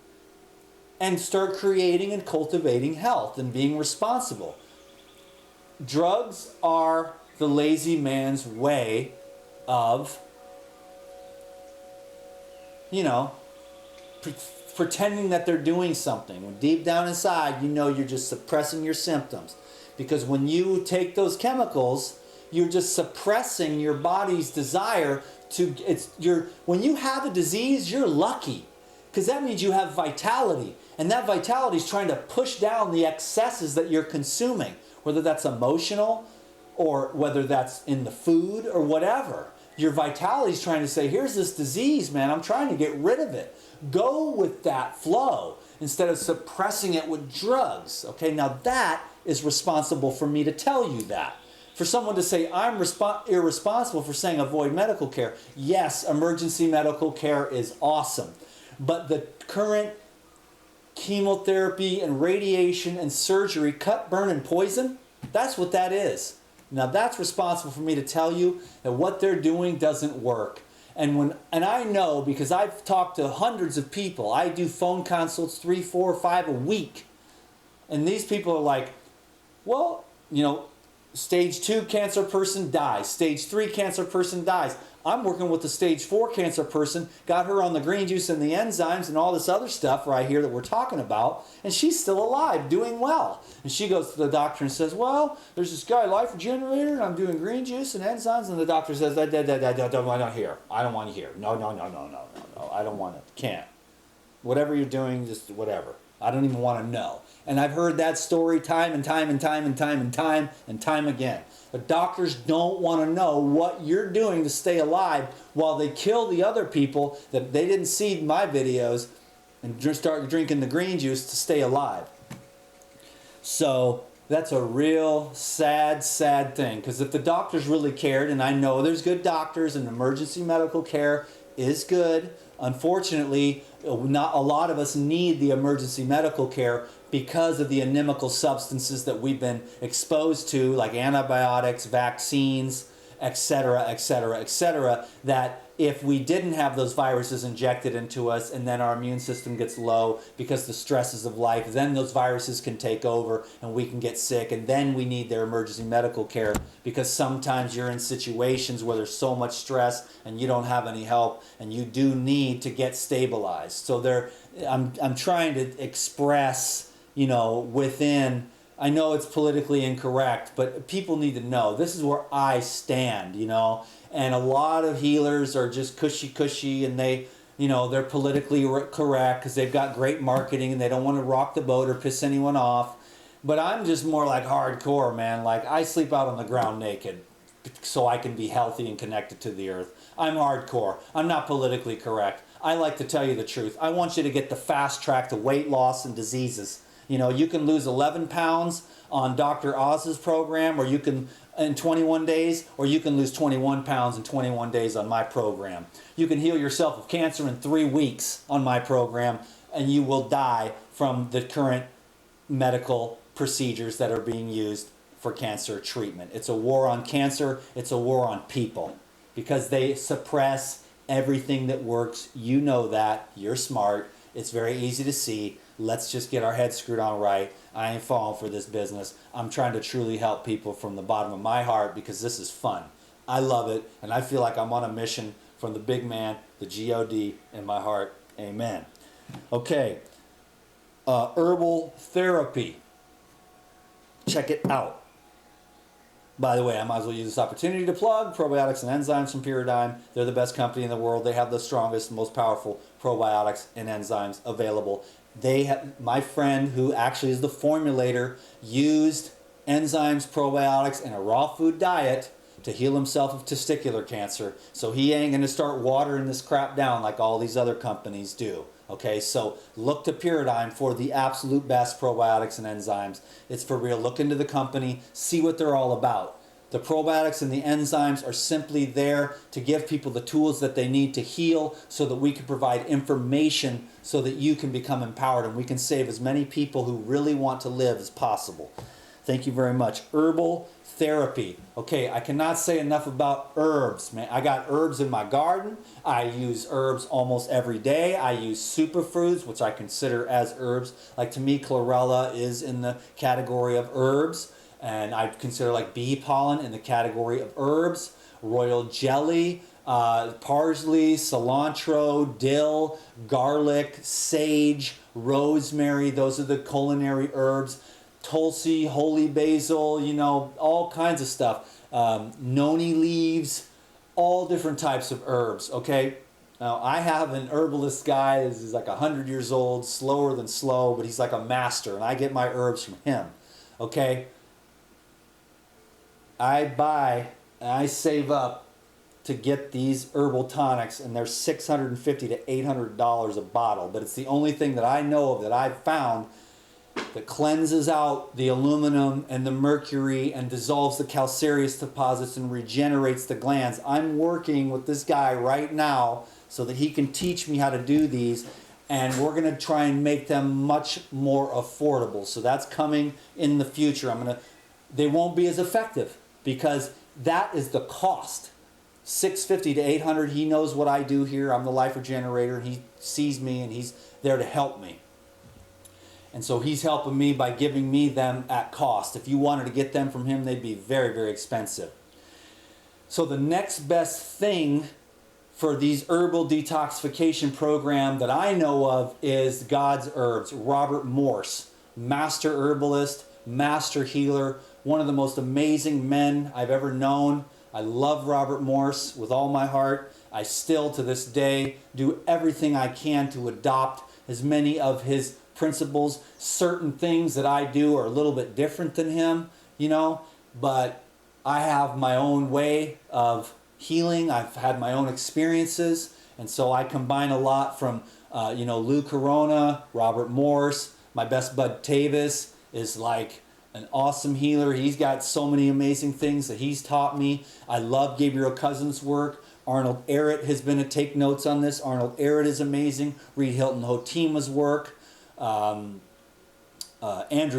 and start creating and cultivating health and being responsible. Drugs are the lazy man's way of, pretending that they're doing something, when deep down inside you're just suppressing your symptoms. Because when you take those chemicals, you're just suppressing your body's desire to, when you have a disease, you're lucky, because that means you have vitality, and that vitality is trying to push down the excesses that you're consuming, whether that's emotional or whether that's in the food or whatever. Your vitality is trying to say, here's this disease, man, I'm trying to get rid of it. Go with that flow instead of suppressing it with drugs. Okay, now that is responsible for me to tell you that. For someone to say, I'm irresponsible for saying avoid medical care. Yes, emergency medical care is awesome. But the current chemotherapy and radiation and surgery, cut, burn, and poison, that's what that is. Now that's responsible for me to tell you that what they're doing doesn't work. And I know, because I've talked to hundreds of people. I do phone consults 3, 4, 5 a week. And these people are like, well, stage 2 cancer person dies. Stage 3 cancer person dies. I'm working with the stage 4 cancer person, got her on the green juice and the enzymes and all this other stuff right here that we're talking about, and she's still alive, doing well. And she goes to the doctor and says, well, there's this guy, Life Regenerator, and I'm doing green juice and enzymes, and the doctor says, I don't want to hear. I don't want to hear. No, I don't want it. Can't. Whatever you're doing, just whatever. I don't even want to know. And I've heard that story time and time again. The doctors don't want to know what you're doing to stay alive while they kill the other people that they didn't see in my videos and start drinking the green juice to stay alive. So that's a real sad thing. Because if the doctors really cared, and I know there's good doctors and emergency medical care is good, unfortunately, not a lot of us need the emergency medical care because of the inimical substances that we've been exposed to, like antibiotics, vaccines, etc., that if we didn't have those viruses injected into us and then our immune system gets low because the stresses of life, then those viruses can take over and we can get sick, and then we need their emergency medical care, because sometimes you're in situations where there's so much stress and you don't have any help and you do need to get stabilized. So I'm trying to express, within, I know it's politically incorrect, but people need to know this is where I stand, and a lot of healers are just cushy, and they you know, they're politically correct because they've got great marketing and they don't want to rock the boat or piss anyone off. But I'm just more like hardcore, man. Like, I sleep out on the ground naked so I can be healthy and connected to the earth. I'm hardcore. I'm not politically correct. I like to tell you the truth. I want you to get the fast track to weight loss and diseases. You know, you can lose 11 pounds on Dr. Oz's program, or you can in 21 days, or you can lose 21 pounds in 21 days on my program. You can heal yourself of cancer in 3 weeks on my program, and you will die from the current medical procedures that are being used for cancer treatment. It's a war on cancer. It's a war on people because they suppress everything that works. You know that. You're smart. It's very easy to see. Let's just get our heads screwed on right. I ain't falling for this business. I'm trying to truly help people from the bottom of my heart because this is fun. I love it, and I feel like I'm on a mission from the big man, the G-O-D, in my heart. Amen. Okay. Herbal therapy. Check it out. By the way, I might as well use this opportunity to plug probiotics and enzymes from Pyridime. They're the best company in the world. They have the strongest, most powerful probiotics and enzymes available. My friend, who actually is the formulator, used enzymes, probiotics, and a raw food diet to heal himself of testicular cancer. So he ain't going to start watering this crap down like all these other companies do. Okay, so look to Pyridime for the absolute best probiotics and enzymes. It's for real. Look into the company, see what they're all about. The probiotics and the enzymes are simply there to give people the tools that they need to heal so that we can provide information so that you can become empowered and we can save as many people who really want to live as possible. Thank you very much. Herbal therapy. Okay, I cannot say enough about herbs, man. I got herbs in my garden. I use herbs almost every day. I use superfoods, which I consider as herbs. Like, to me, chlorella is in the category of herbs. And I consider like bee pollen in the category of herbs. Royal jelly, parsley, cilantro, dill, garlic, sage, rosemary. Those are the culinary herbs. Tulsi, holy basil, you know, all kinds of stuff. Noni leaves, all different types of herbs, okay? Now, I have an herbalist guy. He's like 100 years old, slower than slow, but he's like a master, and I get my herbs from him, okay? I buy and I save up to get these herbal tonics, and they're $650 to $800 a bottle, but it's the only thing that I know of that I've found that cleanses out the aluminum and the mercury and dissolves the calcareous deposits and regenerates the glands. I'm working with this guy right now so that he can teach me how to do these, and we're going to try and make them much more affordable. So that's coming in the future. They won't be as effective because that is the cost. $650 to $800. He knows what I do here. I'm the lifer generator, and he sees me, and he's there to help me. And so he's helping me by giving me them at cost. If you wanted to get them from him, they'd be very, very expensive. So the next best thing for these herbal detoxification program that I know of is God's Herbs. Robert Morse, master herbalist, master healer, one of the most amazing men I've ever known. I love Robert Morse with all my heart. I still, to this day, do everything I can to adopt as many of his principles. Certain things that I do are a little bit different than him, you know, but I have my own way of healing. I've had my own experiences, and so I combine a lot from, Lou Corona, Robert Morse. My best bud Tavis is like an awesome healer. He's got so many amazing things that he's taught me. I love Gabriel Cousens' work. Arnold Ehret has been to take notes on this. Arnold Ehret is amazing. Reed Hilton Hotima's work. Andrew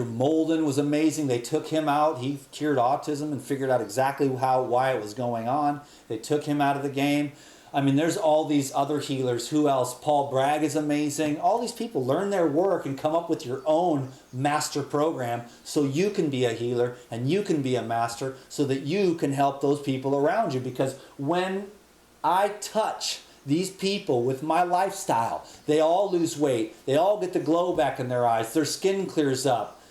Molden was amazing. They took him out. He cured autism and figured out exactly why it was going on. They took him out of the game. I mean, there's all these other healers. Who else? Paul Bragg is amazing. All these people learn their work and come up with your own master program so you can be a healer and you can be a master so that you can help those people around you. Because when I touch these people with my lifestyle, they all lose weight. They all get the glow back in their eyes. Their skin clears up.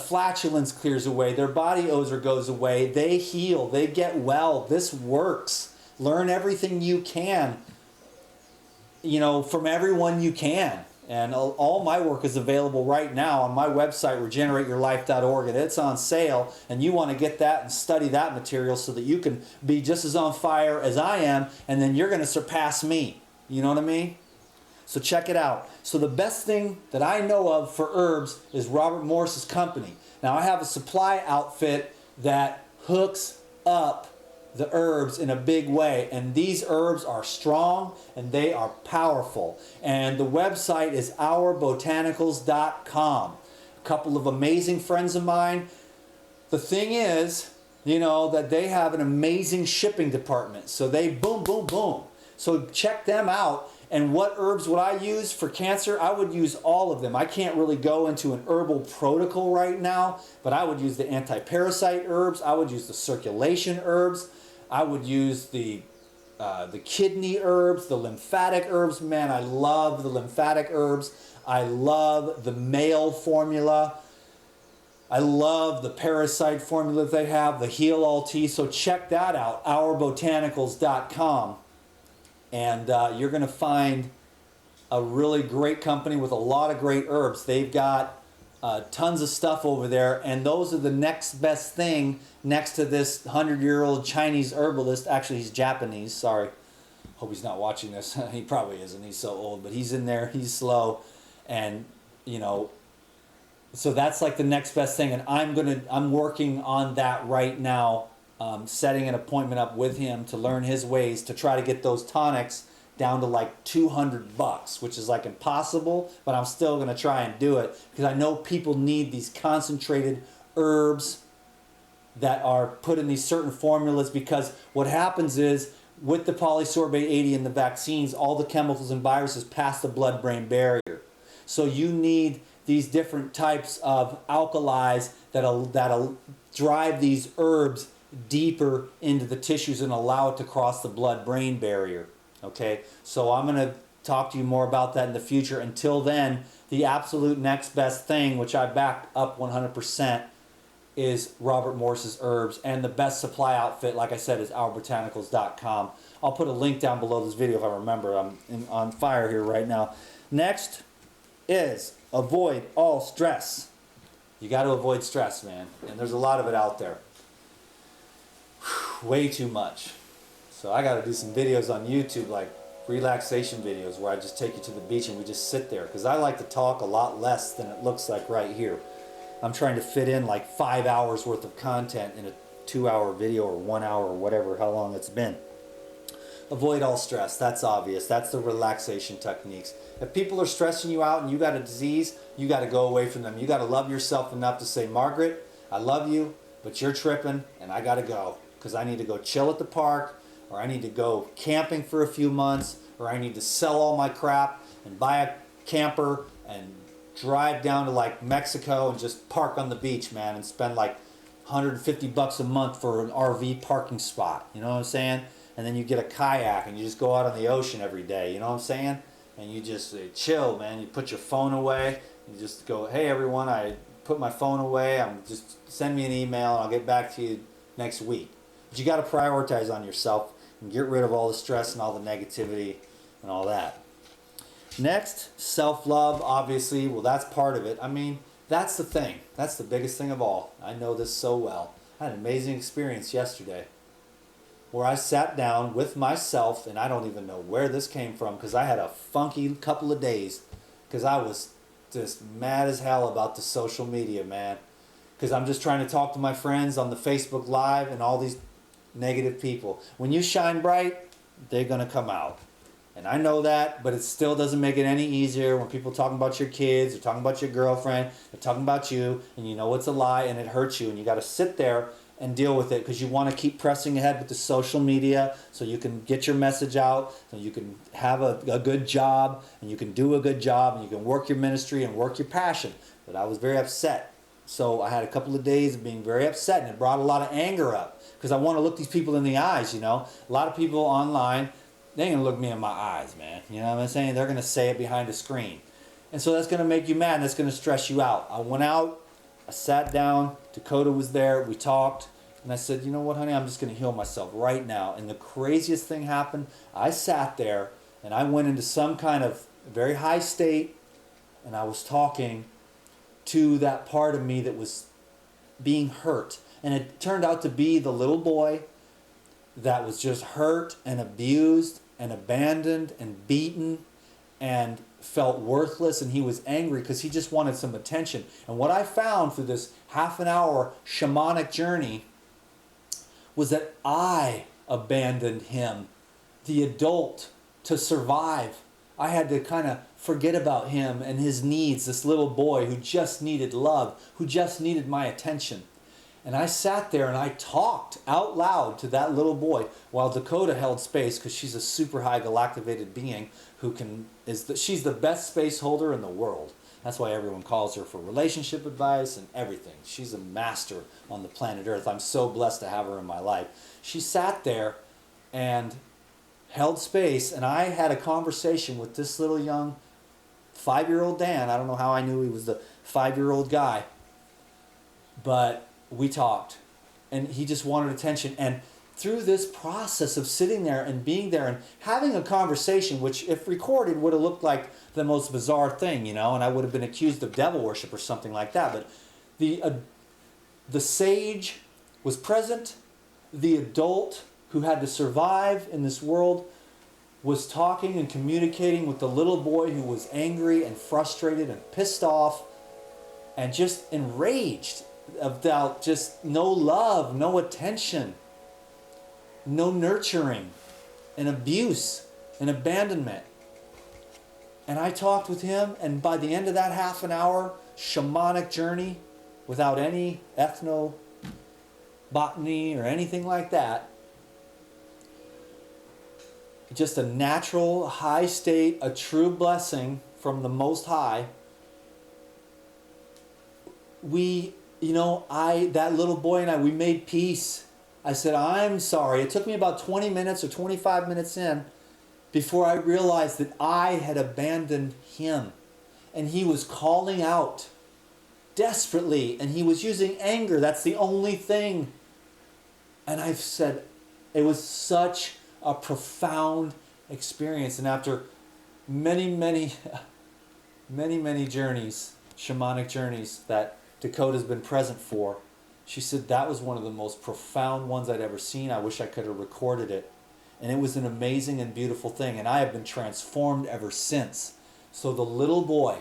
Flatulence clears away. Their body odor goes away. They heal. They get well. This works. Learn everything you can from everyone you can. And all my work is available right now on my website, regenerateyourlife.org, and it's on sale. And you want to get that and study that material so that you can be just as on fire as I am, and then you're going to surpass me. You know what I mean? So check it out. So the best thing that I know of for herbs is Robert Morris's company. Now I have a supply outfit that hooks up the herbs in a big way, and these herbs are strong and they are powerful. And the website is OurBotanicals.com. A couple of amazing friends of mine. The thing is, that they have an amazing shipping department. So they boom, boom, boom. So check them out. And what herbs would I use for cancer? I would use all of them. I can't really go into an herbal protocol right now, but I would use the anti-parasite herbs. I would use the circulation herbs. I would use the kidney herbs, the lymphatic herbs. Man, I love the lymphatic herbs. I love the male formula. I love the parasite formula they have, the Heal All Tea. So check that out, OurBotanicals.com. And you're going to find a really great company with a lot of great herbs. They've got tons of stuff over there, and those are the next best thing next to this 100-year-old Chinese herbalist. Actually, he's Japanese, sorry. Hope he's not watching this. He probably isn't, he's so old, but he's in there, he's slow, and so that's like the next best thing, and I'm working on that right now. Setting an appointment up with him to learn his ways to try to get those tonics down to like $200, which is like impossible, but I'm still going to try and do it because I know people need these concentrated herbs that are put in these certain formulas, because what happens is with the polysorbate 80 and the vaccines, all the chemicals and viruses pass the blood-brain barrier. So you need these different types of alkalis that'll drive these herbs deeper into the tissues and allow it to cross the blood-brain barrier. Okay, so I'm going to talk to you more about that in the future. Until then, the absolute next best thing, which I back up 100%, is Robert Morris's herbs, and the best supply outfit, like I said, is OurBotanicals.com. I'll put a link down below this video if I remember. I'm on fire here right now. Next is avoid all stress. You got to avoid stress, man, and there's a lot of it out there. Way too much. So I got to do some videos on YouTube, like relaxation videos, where I just take you to the beach and we just sit there, because I like to talk a lot less than it looks like right here. I'm trying to fit in like 5 hours worth of content in a 2-hour video, or 1 hour, or whatever, how long it's been. Avoid all stress. That's obvious. That's the relaxation techniques. If people are stressing you out and you got a disease, you got to go away from them. You got to love yourself enough to say, Margaret, I love you, but you're tripping and I got to go, because I need to go chill at the park, or I need to go camping for a few months, or I need to sell all my crap and buy a camper and drive down to like Mexico and just park on the beach, man, and spend like $150 a month for an RV parking spot. You know what I'm saying? And then you get a kayak and you just go out on the ocean every day. You know what I'm saying? And you just chill, man. You put your phone away. You just go, hey everyone, I put my phone away. Just send me an email and I'll get back to you next week. But you got to prioritize on yourself and get rid of all the stress and all the negativity and all that. Next, self-love, obviously. Well, that's part of it. I mean, that's the thing. That's the biggest thing of all. I know this so well. I had an amazing experience yesterday where I sat down with myself, and I don't even know where this came from, because I had a funky couple of days, because I was just mad as hell about the social media, man. Because I'm just trying to talk to my friends on the Facebook Live and all these negative people. When you shine bright, they're going to come out. And I know that, but it still doesn't make it any easier when people talking about your kids, or talking about your girlfriend, they're talking about you, and you know it's a lie, and it hurts you, and you got to sit there and deal with it, because you want to keep pressing ahead with the social media so you can get your message out, so you can have a good job, and you can do a good job, and you can work your ministry and work your passion. But I was very upset. So I had a couple of days of being very upset, and it brought a lot of anger up, because I want to look these people in the eyes, you know. A lot of people online, they ain't going to look me in my eyes, man. You know what I'm saying? They're going to say it behind a screen. And so that's going to make you mad, and that's going to stress you out. I went out, I sat down, Dakota was there, we talked, and I said, you know what, honey, I'm just going to heal myself right now. And the craziest thing happened. I sat there, And I went into some kind of very high state, and I was talking to that part of me that was being hurt. And it turned out to be the little boy that was just hurt and abused and abandoned and beaten and felt worthless, and he was angry because he just wanted some attention. And what I found through this half an hour shamanic journey was that I abandoned him, the adult, to survive. I had to kind of forget about him and his needs, this little boy who just needed love, who just needed my attention. And I sat there and I talked out loud to that little boy while Dakota held space, because she's a super high galactivated being who she's the best space holder in the world. That's why everyone calls her for relationship advice and everything. She's a master on the planet Earth. I'm so blessed to have her in my life. She sat there and held space, and I had a conversation with this little young 5-year-old Dan. I don't know how I knew he was the 5-year-old guy, but we talked, and he just wanted attention. And through this process of sitting there and being there and having a conversation, which if recorded would have looked like the most bizarre thing, and I would have been accused of devil worship or something like that. But the sage was present. The adult who had to survive in this world was talking and communicating with the little boy who was angry and frustrated and pissed off and just enraged about just no love, no attention, no nurturing, and abuse and abandonment. And I talked with him, and by the end of that half an hour shamanic journey, without any ethnobotany or anything like that, just a natural high state, a true blessing from the Most High, that little boy and I, we made peace. I said, I'm sorry. It took me about 20 minutes or 25 minutes in before I realized that I had abandoned him. And he was calling out desperately, and he was using anger. That's the only thing. And I've said, it was such a profound experience. And after many, many, many, many journeys, shamanic journeys that Dakota's been present for, she said that was one of the most profound ones I'd ever seen. I wish I could have recorded it. And it was an amazing and beautiful thing. And I have been transformed ever since. So the little boy,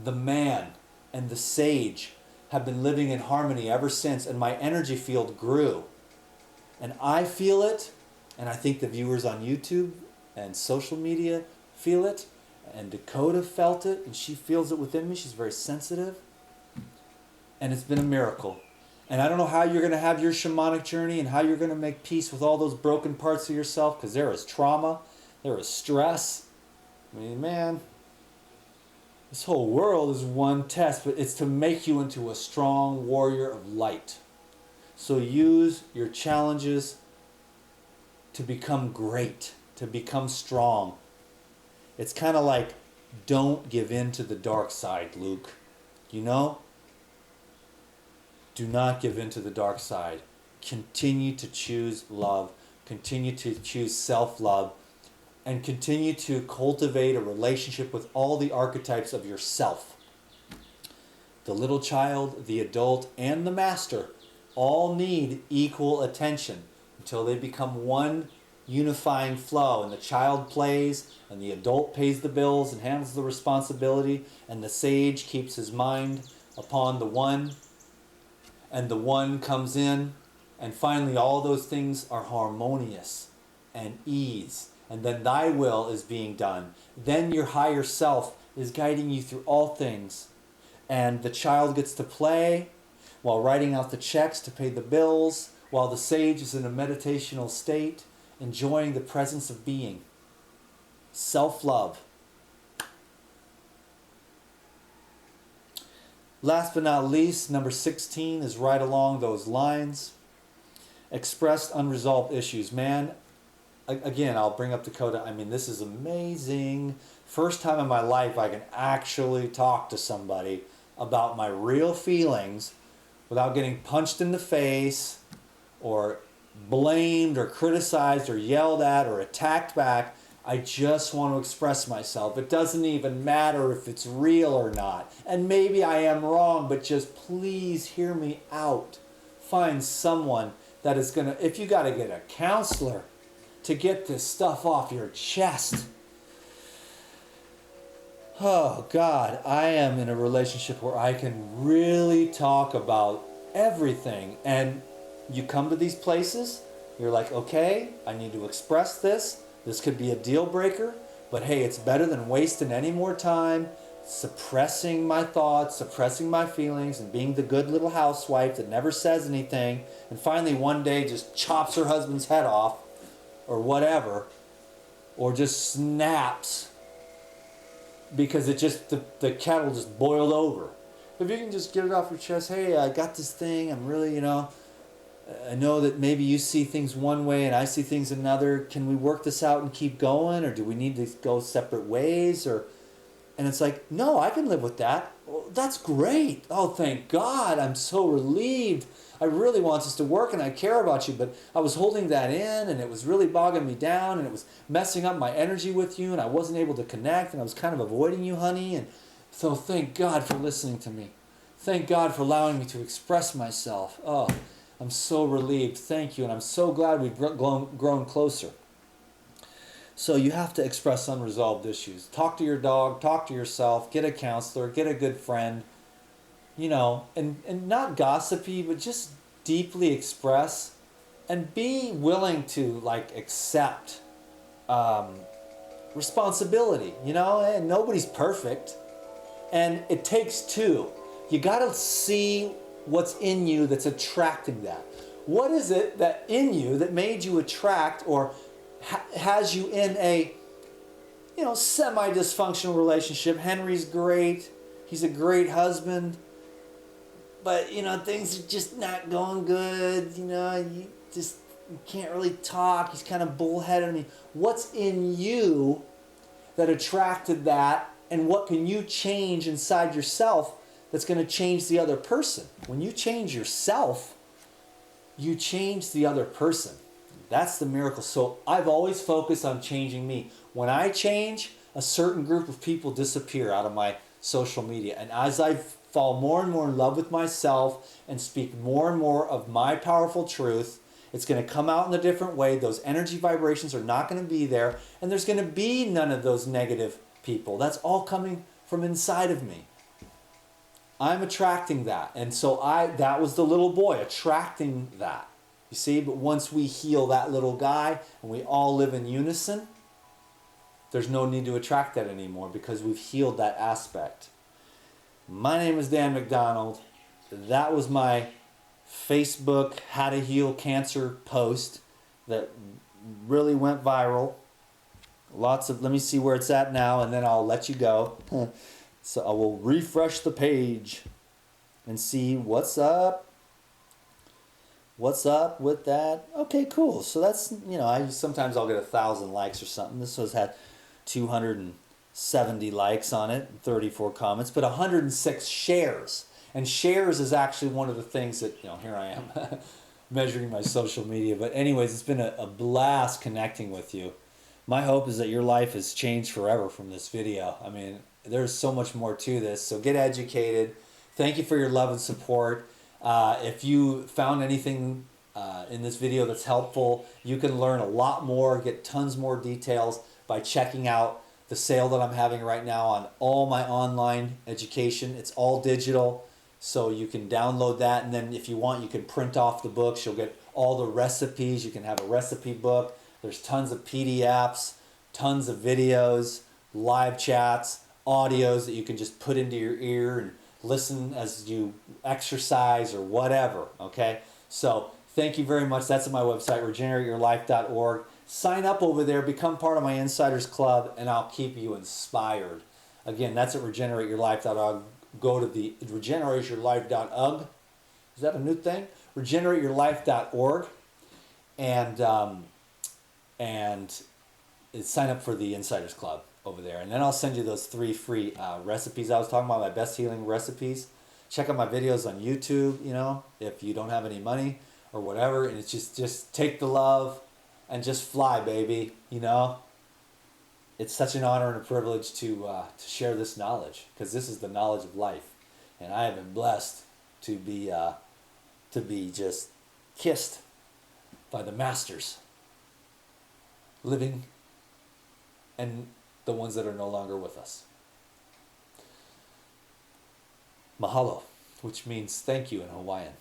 the man, and the sage have been living in harmony ever since. And my energy field grew. And I feel it. And I think the viewers on YouTube and social media feel it. And Dakota felt it. And she feels it within me. She's very sensitive. And it's been a miracle. And I don't know how you're going to have your shamanic journey and how you're going to make peace with all those broken parts of yourself, because there is trauma, there is stress. I mean, man, this whole world is one test, but it's to make you into a strong warrior of light. So use your challenges to become great, to become strong. It's kind of like, don't give in to the dark side, Luke. Do not give in to the dark side. Continue to choose love. Continue to choose self-love. And continue to cultivate a relationship with all the archetypes of yourself. The little child, the adult, and the master all need equal attention until they become one unifying flow. And the child plays, and the adult pays the bills and handles the responsibility, and the sage keeps his mind upon the one, and the one comes in, and finally all those things are harmonious and ease, and then thy will is being done. Then your higher self is guiding you through all things, and the child gets to play while writing out the checks to pay the bills, while the sage is in a meditational state, enjoying the presence of being. Self-love. Last but not least, number 16 is right along those lines. Expressed unresolved issues. Man, again, I'll bring up Dakota. I mean, this is amazing. First time in my life I can actually talk to somebody about my real feelings without getting punched in the face or blamed or criticized or yelled at or attacked back. I just want to express myself. It doesn't even matter if it's real or not. And maybe I am wrong, but just please hear me out. Find someone that is going to, if you got to get a counselor to get this stuff off your chest. Oh God, I am in a relationship where I can really talk about everything. And you come to these places, you're like, okay, I need to express this. This could be a deal breaker, but hey, it's better than wasting any more time suppressing my thoughts, suppressing my feelings, and being the good little housewife that never says anything, and finally one day just chops her husband's head off, or whatever, or just snaps because it just, the kettle just boiled over. If you can just get it off your chest, hey, I got this thing, I'm really, I know that maybe you see things one way and I see things another. Can we work this out and keep going, or do we need to go separate ways? And it's like, no, I can live with that. Well, that's great. Oh, thank God. I'm so relieved. I really want this to work and I care about you, but I was holding that in and it was really bogging me down and it was messing up my energy with you and I wasn't able to connect and I was kind of avoiding you, honey. And so thank God for listening to me. Thank God for allowing me to express myself. Oh, I'm so relieved. Thank you. And I'm so glad we've grown closer. So you have to express unresolved issues. Talk to your dog, talk to yourself, get a counselor, get a good friend, and not gossipy, but just deeply express and be willing to accept responsibility, and nobody's perfect. And it takes two. You got to see what's in you that's attracting that. What is it that in you that made you attract or has you in a semi-dysfunctional relationship? Henry's great. He's a great husband. But, things are just not going good. You can't really talk. He's kind of bullheaded. I mean, what's in you that attracted that? And what can you change inside yourself that's going to change the other person? When you change yourself, you change the other person. That's the miracle. So I've always focused on changing me. When I change, a certain group of people disappear out of my social media. And as I fall more and more in love with myself and speak more and more of my powerful truth, it's going to come out in a different way. Those energy vibrations are not going to be there. And there's going to be none of those negative people. That's all coming from inside of me. I'm attracting that. And so that was the little boy attracting that. You see, but once we heal that little guy and we all live in unison, there's no need to attract that anymore because we've healed that aspect. My name is Dan McDonald. That was my Facebook How to Heal Cancer post that really went viral. Let me see where it's at now and then I'll let you go. So I will refresh the page and see what's up. What's up with that? Okay, cool. So that's, sometimes I'll get 1,000 likes or something. This had 270 likes on it, 34 comments, but 106 shares. And shares is actually one of the things that, here I am measuring my social media. But anyways, it's been a blast connecting with you. My hope is that your life has changed forever from this video. I mean, there's so much more to this. So get educated. Thank you for your love and support. If you found anything in this video that's helpful, you can learn a lot more, get tons more details by checking out the sale that I'm having right now on all my online education. It's all digital, so you can download that, and then if you want, you can print off the books. You'll get all the recipes. You can have a recipe book. There's tons of PDFs, tons of videos, live chats, audios that you can just put into your ear and listen as you exercise or whatever, okay? So thank you very much. That's at my website, regenerateyourlife.org. Sign up over there, become part of my Insiders Club, and I'll keep you inspired. Again, that's at regenerateyourlife.org. Go to the regenerateyourlife.org. Is that a new thing? Regenerateyourlife.org. And sign up for the Insiders Club over there. And then I'll send you those 3 free recipes I was talking about, my best healing recipes. Check out my videos on YouTube, if you don't have any money or whatever. And it's just take the love and just fly, baby, it's such an honor and a privilege to share this knowledge, because this is the knowledge of life, and I have been blessed to be just kissed by the masters, living, and the ones that are no longer with us. Mahalo, which means thank you in Hawaiian.